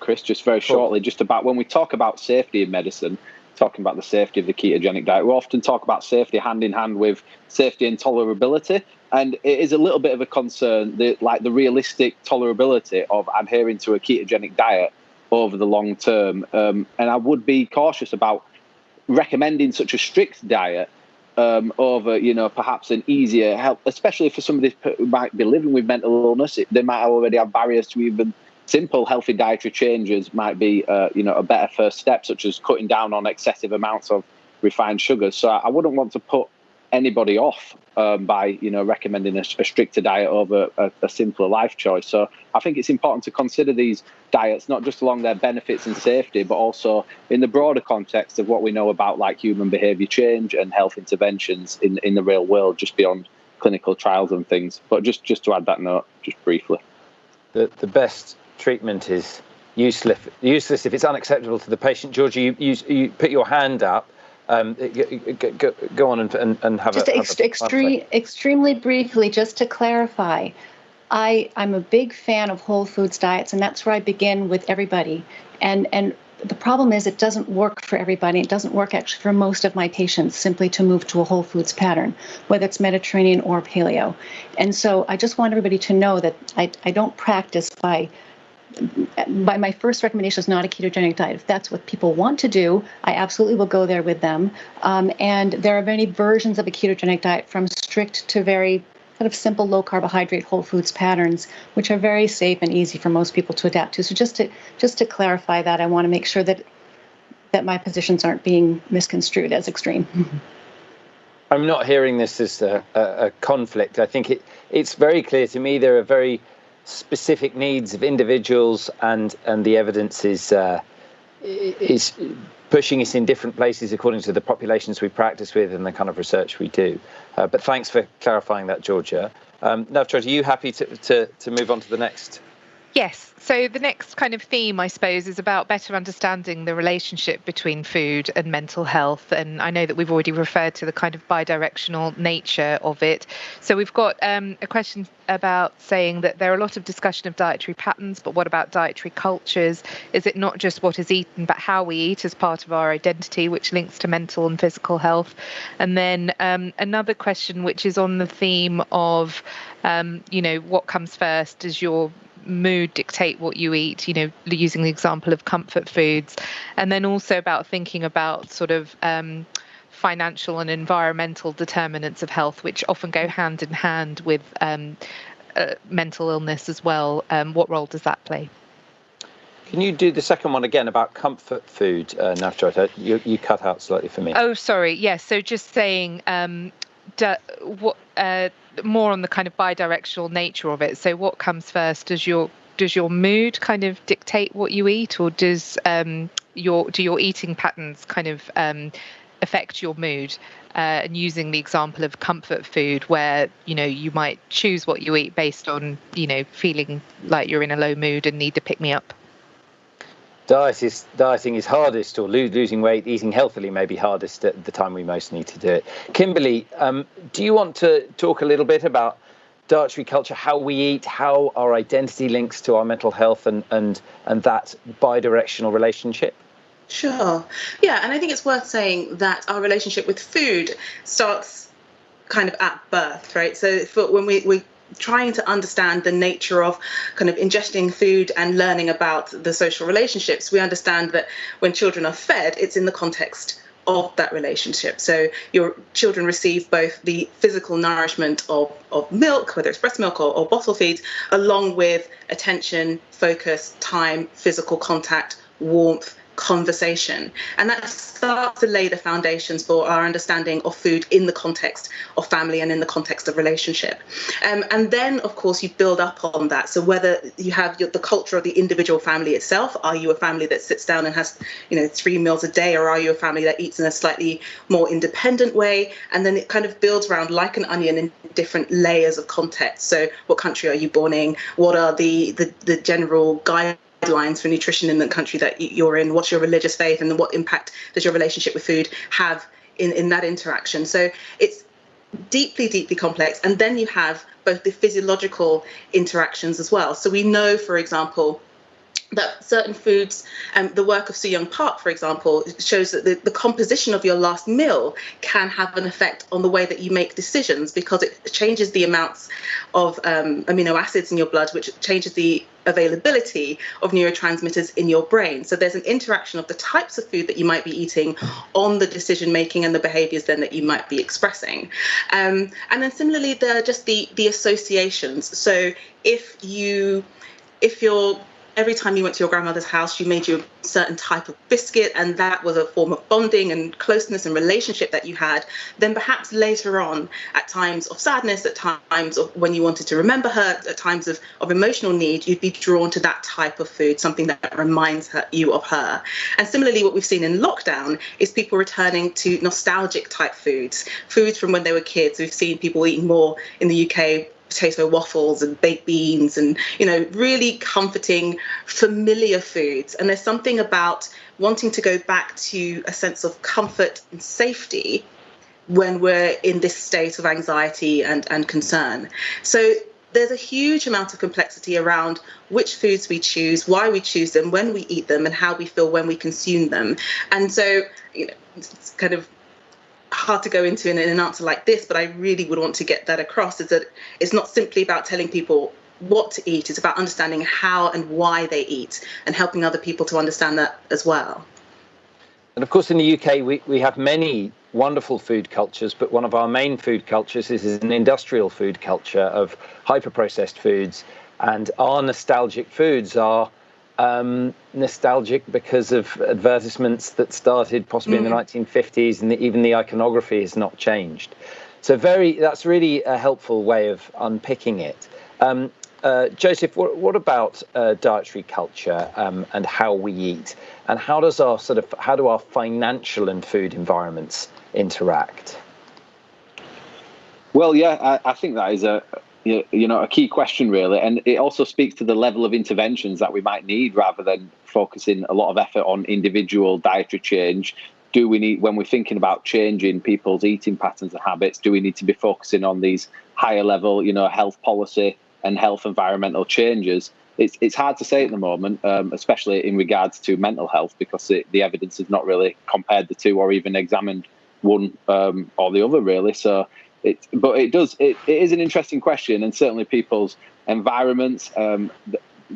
Speaker 4: Chris, just very shortly, just about when we talk about safety in medicine, talking about the safety of the ketogenic diet, we often talk about safety hand in hand with safety and tolerability. And it is a little bit of a concern, the realistic tolerability of adhering to a ketogenic diet over the long term. And I would be cautious about recommending such a strict diet over, perhaps an easier help, especially for somebody who might be living with mental illness. They might already have barriers to even simple healthy dietary changes might be, a better first step, such as cutting down on excessive amounts of refined sugars. So I wouldn't want to put anybody off by, recommending a stricter diet over a simpler life choice. So I think it's important to consider these diets, not just along their benefits and safety, but also in the broader context of what we know about like human behavior change and health interventions in the real world, just beyond clinical trials and things. But just to add that note, just briefly.
Speaker 2: The best treatment is useless if it's unacceptable to the patient. Georgie, you put your hand up. Go on and have
Speaker 5: extremely briefly, just to clarify, I'm a big fan of whole foods diets, and that's where I begin with everybody. And the problem is it doesn't work for everybody. It doesn't work actually for most of my patients simply to move to a whole foods pattern, whether it's Mediterranean or paleo. And so I just want everybody to know that I don't practice by my first recommendation is not a ketogenic diet. If that's what people want to do, I absolutely will go there with them. And there are many versions of a ketogenic diet, from strict to very kind of simple low carbohydrate whole foods patterns, which are very safe and easy for most people to adapt to. So just to clarify that, I want to make sure that my positions aren't being misconstrued as extreme.
Speaker 2: I'm not hearing this as a conflict. I think it's very clear to me there are very specific needs of individuals, and the evidence is pushing us in different places according to the populations we practice with and the kind of research we do. But thanks for clarifying that, Georgia. Navjot, are you happy to move on to the next?
Speaker 7: Yes. So the next kind of theme, I suppose, is about better understanding the relationship between food and mental health. And I know that we've already referred to the kind of bidirectional nature of it. So we've got a question about saying that there are a lot of discussion of dietary patterns, but what about dietary cultures? Is it not just what is eaten, but how we eat as part of our identity, which links to mental and physical health? And then another question, which is on the theme of, what comes first? Does your mood dictate what you eat, using the example of comfort foods, and then also about thinking about sort of financial and environmental determinants of health, which often go hand in hand with mental illness as well. What role does that play?
Speaker 2: Can you do the second one again about comfort food, Navjot? You cut out slightly for me.
Speaker 7: Oh, sorry. Yes. So just saying more on the kind of bidirectional nature of it. So what comes first? Does your mood kind of dictate what you eat, or do your eating patterns kind of affect your mood? And using the example of comfort food, where you might choose what you eat based on feeling like you're in a low mood and need to pick me up.
Speaker 2: Dieting is hardest, or losing weight, eating healthily may be hardest at the time we most need to do it. Kimberly, do you want to talk a little bit about dietary culture, how we eat, how our identity links to our mental health, and that bidirectional relationship?
Speaker 6: Sure. Yeah, and I think it's worth saying that our relationship with food starts kind of at birth, right? So when we're trying to understand the nature of kind of ingesting food and learning about the social relationships, we understand that when children are fed, it's in the context of that relationship. So your children receive both the physical nourishment of milk, whether it's breast milk or bottle feeds, along with attention, focus, time, physical contact, warmth, conversation. And that starts to lay the foundations for our understanding of food in the context of family and in the context of relationship. And then, of course, you build up on that. So whether you have the culture of the individual family itself, are you a family that sits down and has 3 meals a day, or are you a family that eats in a slightly more independent way? And then it kind of builds around like an onion in different layers of context. So what country are you born in? What are the general guidelines for nutrition in the country that you're in? What's your religious faith, and then what impact does your relationship with food have in that interaction? So it's deeply, deeply complex. And then you have both the physiological interactions as well. So we know, for example, that certain foods, the work of Soo-Young Park, for example, shows that the composition of your last meal can have an effect on the way that you make decisions, because it changes the amounts of amino acids in your blood, which changes the availability of neurotransmitters in your brain. So there's an interaction of the types of food that you might be eating on the decision making and the behaviors then that you might be expressing. And then similarly, there are just the associations. So if you're every time you went to your grandmother's house, she made you a certain type of biscuit, and that was a form of bonding and closeness and relationship that you had. Then perhaps later on, at times of sadness, at times of when you wanted to remember her, at times of emotional need, you'd be drawn to that type of food, something that reminds you of her. And similarly, what we've seen in lockdown is people returning to nostalgic type foods from when they were kids. We've seen people eating more in the UK potato waffles and baked beans and, really comforting, familiar foods. And there's something about wanting to go back to a sense of comfort and safety when we're in this state of anxiety and concern. So there's a huge amount of complexity around which foods we choose, why we choose them, when we eat them, and how we feel when we consume them. And so, it's kind of hard to go into in an answer like this, but I really would want to get that across, is that it's not simply about telling people what to eat, it's about understanding how and why they eat and helping other people to understand that as well.
Speaker 2: And of course, in the UK, we have many wonderful food cultures, but one of our main food cultures is an industrial food culture of hyper-processed foods. And our nostalgic foods are nostalgic because of advertisements that started possibly in the 1950s, and even the iconography has not changed. So that's really a helpful way of unpicking it. Joseph, what about dietary culture and how we eat, and how do our financial and food environments interact?
Speaker 4: Well, yeah, I think that is a key question, really, and it also speaks to the level of interventions that we might need, rather than focusing a lot of effort on individual dietary change. Do we need, when we're thinking about changing people's eating patterns and habits, do we need to be focusing on these higher level, health policy and health environmental changes? It's hard to say at the moment, especially in regards to mental health, because the evidence has not really compared the two or even examined one or the other, really. So, it is an interesting question, and certainly people's environments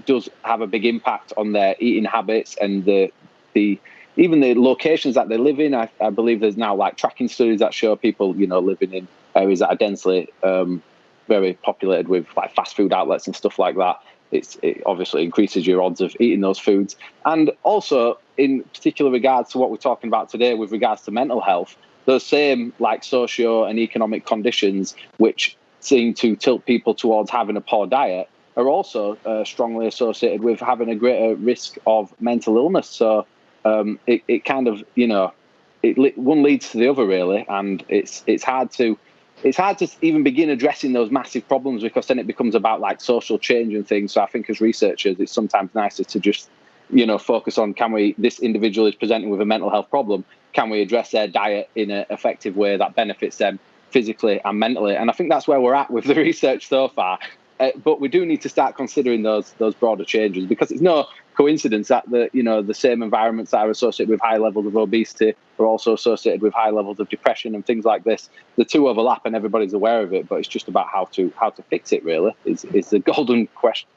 Speaker 4: does have a big impact on their eating habits and even the locations that they live in. I believe there's now like tracking studies that show people, living in areas that are densely very populated with like fast food outlets and stuff like that. It obviously increases your odds of eating those foods. And also, in particular regards to what we're talking about today with regards to mental health, those same like socio and economic conditions which seem to tilt people towards having a poor diet are also strongly associated with having a greater risk of mental illness. So it kind of, one leads to the other, really, and it's hard to even begin addressing those massive problems, because then it becomes about like social change and things. So I think as researchers, it's sometimes nicer to just, focus on, this individual is presenting with a mental health problem, can we address their diet in an effective way that benefits them physically and mentally? And I think that's where we're at with the research so far. But we do need to start considering those broader changes, because it's no coincidence that the same environments that are associated with high levels of obesity are also associated with high levels of depression and things like this. The two overlap, and everybody's aware of it. But it's just about how to fix it. Really, is the golden question.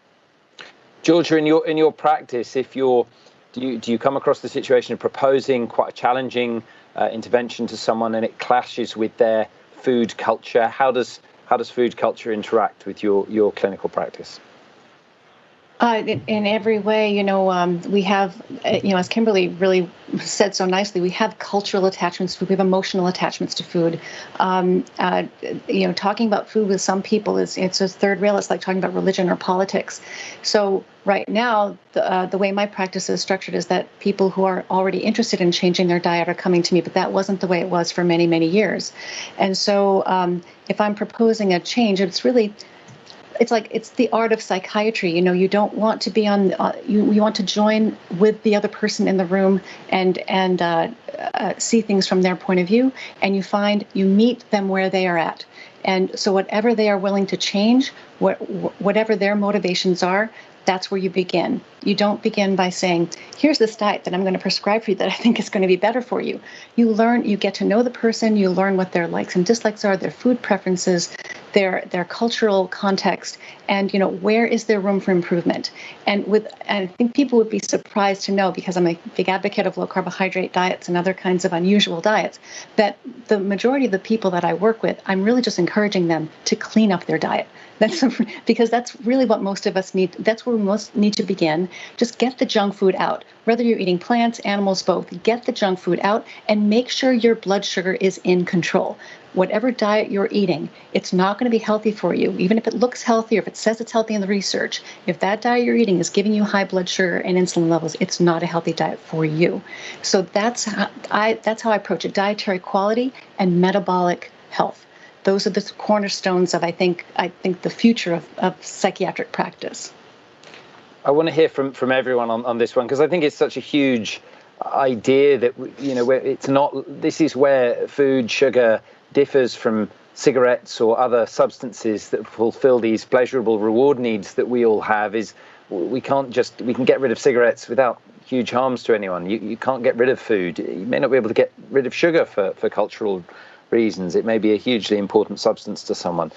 Speaker 2: Georgia, in your practice, do you come across the situation of proposing quite a challenging intervention to someone, and it clashes with their food culture? How does food culture interact with your clinical practice?
Speaker 5: In every way, we have, as Kimberly really said so nicely, we have cultural attachments to food, we have emotional attachments to food. Talking about food with some people it's a third rail. It's like talking about religion or politics. So right now, the way my practice is structured is that people who are already interested in changing their diet are coming to me, but that wasn't the way it was for many, many years. And so if I'm proposing a change, it's the art of psychiatry. You don't want to be on. You want to join with the other person in the room and see things from their point of view. And you meet them where they are at. And so whatever they are willing to change, whatever their motivations are, that's where you begin. You don't begin by saying, here's this diet that I'm going to prescribe for you that I think is going to be better for you. You get to know the person, you learn what their likes and dislikes are, their food preferences, their cultural context, and where is there room for improvement. And I think people would be surprised to know, because I'm a big advocate of low carbohydrate diets and other kinds of unusual diets, that the majority of the people that I work with, I'm really just encouraging them to clean up their diet. Because that's really what most of us need. That's where we most need to begin. Just get the junk food out. Whether you're eating plants, animals, both, get the junk food out and make sure your blood sugar is in control. Whatever diet you're eating, it's not going to be healthy for you. Even if it looks healthy, or if it says it's healthy in the research, if that diet you're eating is giving you high blood sugar and insulin levels, it's not a healthy diet for you. So that's how I approach it: dietary quality and metabolic health. Those are the cornerstones of, I think the future of psychiatric practice.
Speaker 2: I want to hear from everyone on this one, because I think it's such a huge idea that, it's not, this is where food, sugar differs from cigarettes or other substances that fulfill these pleasurable reward needs that we all have. Is we can get rid of cigarettes without huge harms to anyone. You can't get rid of food. You may not be able to get rid of sugar for cultural reasons. It may be a hugely important substance to someone.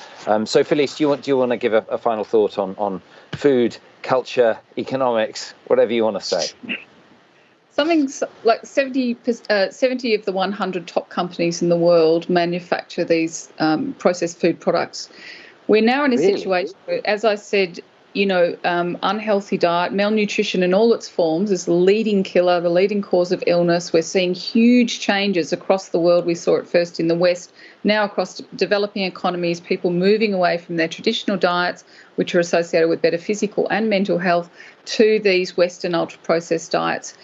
Speaker 2: So Felice, do you want to give a final thought on food, culture, economics, whatever you want to say?
Speaker 3: Something like 70 of the 100 top companies in the world manufacture these processed food products. We're now in a situation where, as I said, unhealthy diet, malnutrition in all its forms is the leading killer, the leading cause of illness. We're seeing huge changes across the world. We saw it first in the West, now across developing economies, people moving away from their traditional diets, which are associated with better physical and mental health, to these Western ultra-processed diets.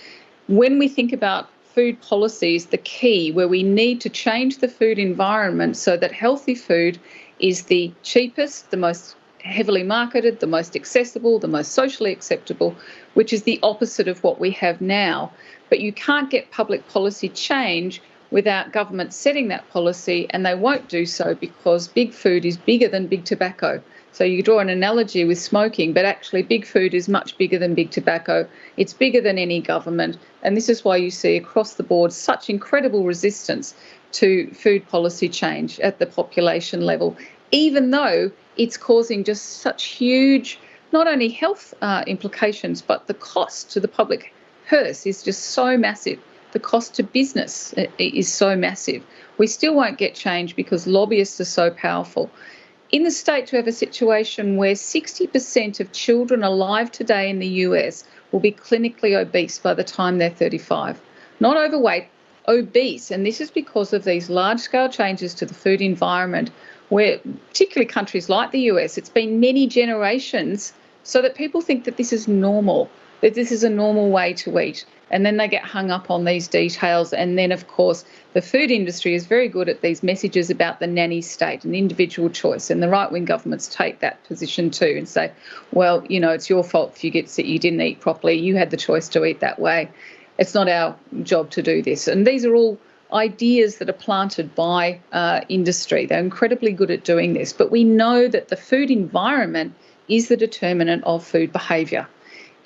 Speaker 3: When we think about food policies, the key where we need to change the food environment so that healthy food is the cheapest, the most heavily marketed, the most accessible, the most socially acceptable, which is the opposite of what we have now. But you can't get public policy change without government setting that policy, and they won't do so because big food is bigger than big tobacco. So you draw an analogy with smoking, but actually big food is much bigger than big tobacco. It's bigger than any government. And this is why you see across the board such incredible resistance to food policy change at the population level, even though it's causing just such huge, not only health implications, but the cost to the public purse is just so massive. The cost to business is so massive. We still won't get change because lobbyists are so powerful. In the States, we have a situation where 60% of children alive today in the US will be clinically obese by the time they're 35. Not overweight, obese. And this is because of these large-scale changes to the food environment, where particularly countries like the US, it's been many generations so that people think that this is normal, that this is a normal way to eat. And then they get hung up on these details. And then, of course, the food industry is very good at these messages about the nanny state and individual choice. And the right-wing governments take that position too and say, well, it's your fault if you get sick, you didn't eat properly, you had the choice to eat that way. It's not our job to do this. And these are all ideas that are planted by industry. They're incredibly good at doing this. But we know that the food environment is the determinant of food behaviour,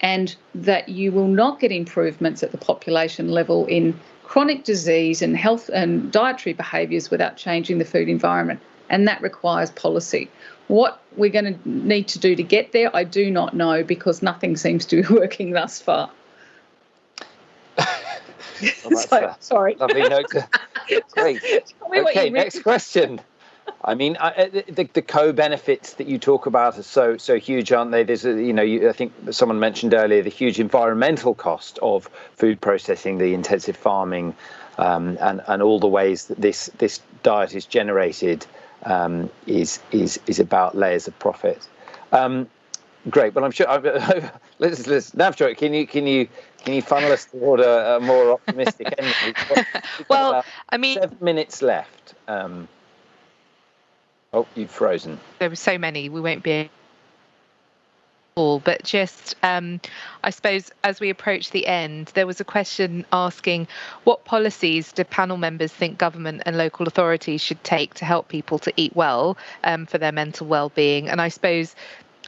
Speaker 3: and that you will not get improvements at the population level in chronic disease and health and dietary behaviours without changing the food environment. And that requires policy. What we're going to need to do to get there, I do not know, because nothing seems to be working thus far.
Speaker 2: Well,
Speaker 3: sorry.
Speaker 2: Lovely note. Great. Okay, next question. I mean, the co-benefits that you talk about are so huge, aren't they? There's I think someone mentioned earlier the huge environmental cost of food processing, the intensive farming, and all the ways that this diet is generated is about layers of profit. Great. Well, I'm sure. Let's Navjoyt, can you funnel us toward a more optimistic ending? We've got 7 minutes left. Oh, you've frozen.
Speaker 7: There were so many, we won't be all, but just, I suppose, as we approach the end, there was a question asking what policies do panel members think government and local authorities should take to help people to eat well for their mental well-being? And I suppose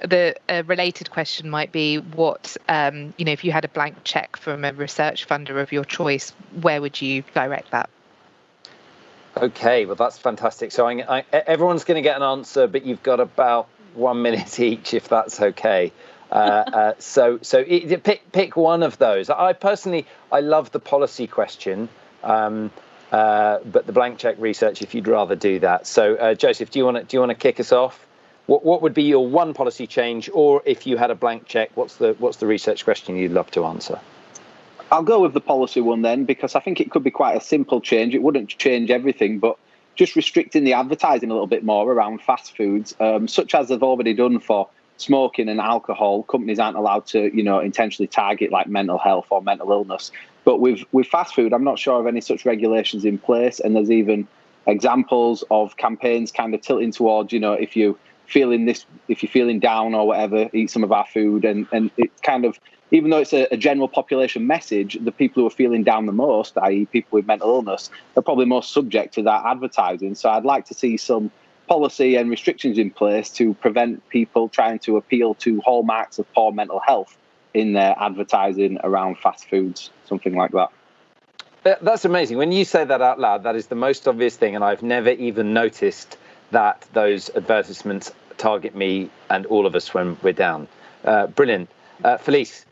Speaker 7: the related question might be what, if you had a blank check from a research funder of your choice, where would you direct that?
Speaker 2: Okay, well, that's fantastic. So everyone's going to get an answer, but you've got about 1 minute each, if that's okay. So pick one of those. I personally love the policy question, but the blank check research, if you'd rather do that. So Joseph, do you want to kick us off? What would be your one policy change, or if you had a blank check, what's the research question you'd love to answer?
Speaker 4: I'll go with the policy one then, because I think it could be quite a simple change. It wouldn't change everything, but just restricting the advertising a little bit more around fast foods, such as they've already done for smoking and alcohol. Companies aren't allowed to, intentionally target like mental health or mental illness. But with fast food, I'm not sure of any such regulations in place. And there's even examples of campaigns kind of tilting towards, if you're feeling down or whatever, eat some of our food. And it kind of, even though it's a general population message, the people who are feeling down the most, i.e. people with mental illness, are probably most subject to that advertising. So I'd like to see some policy and restrictions in place to prevent people trying to appeal to hallmarks of poor mental health in their advertising around fast foods, something like that.
Speaker 2: That's amazing. When you say that out loud, that is the most obvious thing, and I've never even noticed that those advertisements target me and all of us when we're down. Brilliant. Felice,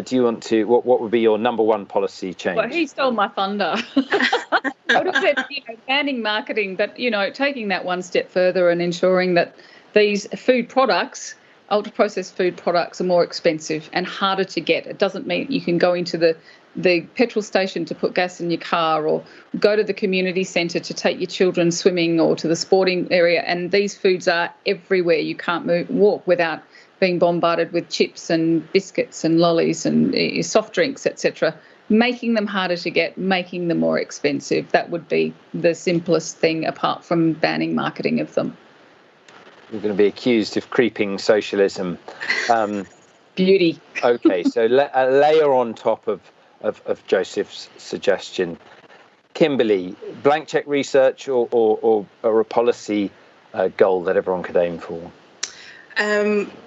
Speaker 2: do you want to? What would be your number one policy change?
Speaker 3: Well, he stole my thunder. I would have said, banning marketing, but taking that one step further and ensuring that these food products, ultra-processed food products, are more expensive and harder to get. It doesn't mean you can go into the petrol station to put gas in your car, or go to the community centre to take your children swimming, or to the sporting area. And these foods are everywhere. You can't walk without being bombarded with chips and biscuits and lollies and soft drinks, etc. Making them harder to get, making them more expensive. That would be the simplest thing, apart from banning marketing of them.
Speaker 2: You're going to be accused of creeping socialism.
Speaker 3: Beauty.
Speaker 2: Okay, so a layer on top of Joseph's suggestion. Kimberly, blank check research or a policy goal that everyone could aim for?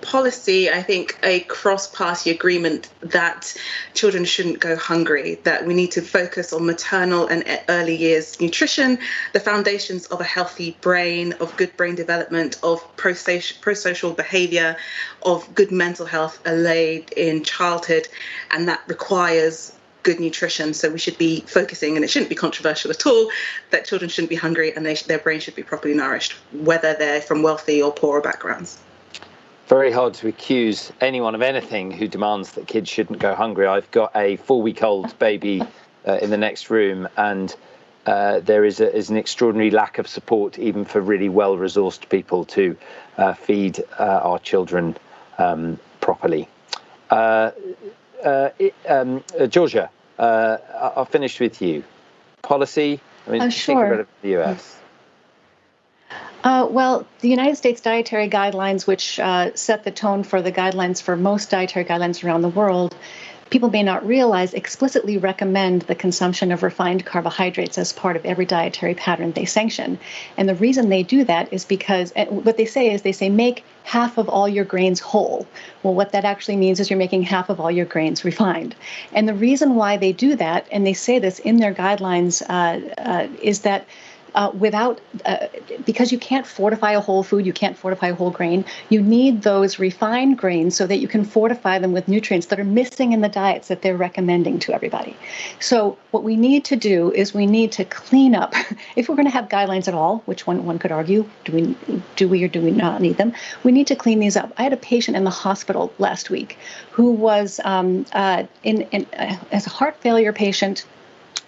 Speaker 6: Policy, I think a cross-party agreement that children shouldn't go hungry, that we need to focus on maternal and early years nutrition, the foundations of a healthy brain, of good brain development, of pro-social behaviour, of good mental health are laid in childhood, and that requires good nutrition. So we should be focusing, and it shouldn't be controversial at all, that children shouldn't be hungry and their brain should be properly nourished, whether they're from wealthy or poorer backgrounds.
Speaker 2: Very hard to accuse anyone of anything who demands that kids shouldn't go hungry. I've got a 4-week-old baby in the next room, and there is an extraordinary lack of support, even for really well-resourced people, to feed our children properly. Georgia, I'll finish with you. Policy,
Speaker 5: sure.
Speaker 2: Think the US.
Speaker 5: Well, the United States dietary guidelines, which set the tone for the guidelines for most dietary guidelines around the world, people may not realize explicitly recommend the consumption of refined carbohydrates as part of every dietary pattern they sanction. And the reason they do that is because what they say make half of all your grains whole. Well, what that actually means is you're making half of all your grains refined. And the reason why they do that, and they say this in their guidelines, is that because you can't fortify a whole food, you can't fortify a whole grain, you need those refined grains so that you can fortify them with nutrients that are missing in the diets that they're recommending to everybody. So what we need to do is we need to clean up, if we're going to have guidelines at all, which one could argue, do we or do we not need them? We need to clean these up. I had a patient in the hospital last week who was as a heart failure patient,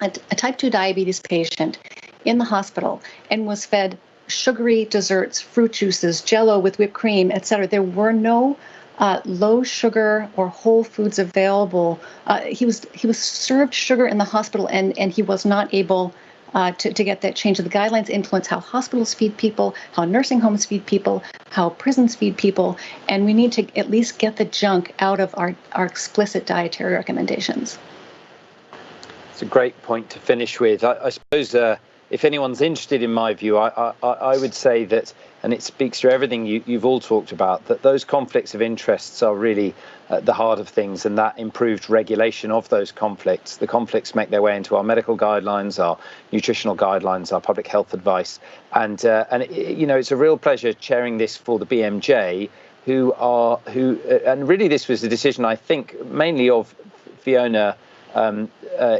Speaker 5: a type 2 diabetes patient, in the hospital, and was fed sugary desserts, fruit juices, Jell-O with whipped cream, etc. There were no low sugar or whole foods available. He was served sugar in the hospital, and he was not able to get that change. The guidelines influence how hospitals feed people, how nursing homes feed people, how prisons feed people, and we need to at least get the junk out of our explicit dietary recommendations.
Speaker 2: It's a great point to finish with. I suppose if anyone's interested in my view, I would say that, and it speaks to everything you've all talked about, that those conflicts of interests are really at the heart of things, and that improved regulation of those conflicts. The conflicts make their way into our medical guidelines, our nutritional guidelines, our public health advice, and it's a real pleasure chairing this for the BMJ, and really this was a decision, I think, mainly of Fiona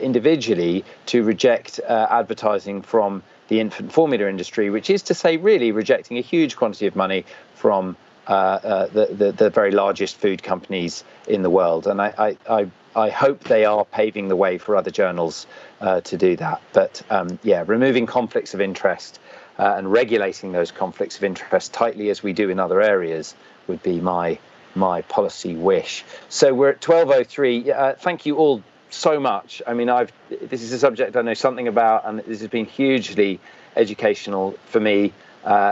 Speaker 2: individually, to reject advertising from the infant formula industry, which is to say really rejecting a huge quantity of money from the very largest food companies in the world. And I hope they are paving the way for other journals to do that. But removing conflicts of interest and regulating those conflicts of interest tightly as we do in other areas would be my policy wish. So we're at 12:03. Thank you all so much. I mean, this is a subject I know something about, and this has been hugely educational for me,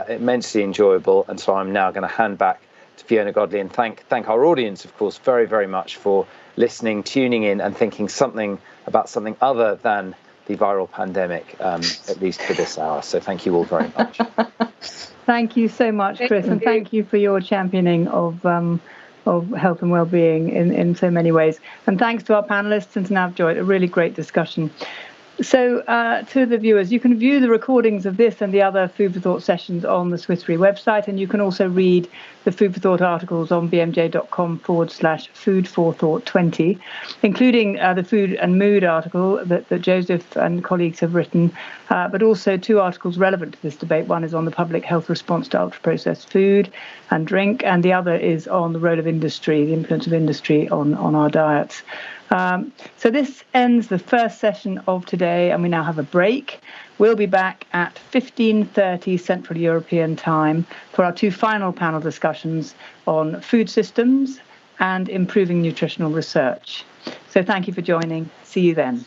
Speaker 2: immensely enjoyable. And so I'm now going to hand back to Fiona Godley and thank our audience, of course, very, very much for listening, tuning in, and thinking something about something other than the viral pandemic, at least for this hour. So thank you all very much.
Speaker 1: Thank you so much, Chris, and thank you for your championing of health and well-being in so many ways. And thanks to our panelists and to Navjoyt, a really great discussion. So to the viewers, you can view the recordings of this and the other Food for Thought sessions on the Swiss Re website, and you can also read the Food for Thought articles on bmj.com/food4thought20, including the food and mood article that Joseph and colleagues have written, but also 2 articles relevant to this debate. One is on the public health response to ultra-processed food and drink, and the other is on the role of industry, the influence of industry on our diets. So this ends the first session of today, and we now have a break. We'll be back at 15:30 Central European Time for our 2 final panel discussions on food systems and improving nutritional research. So thank you for joining. See you then.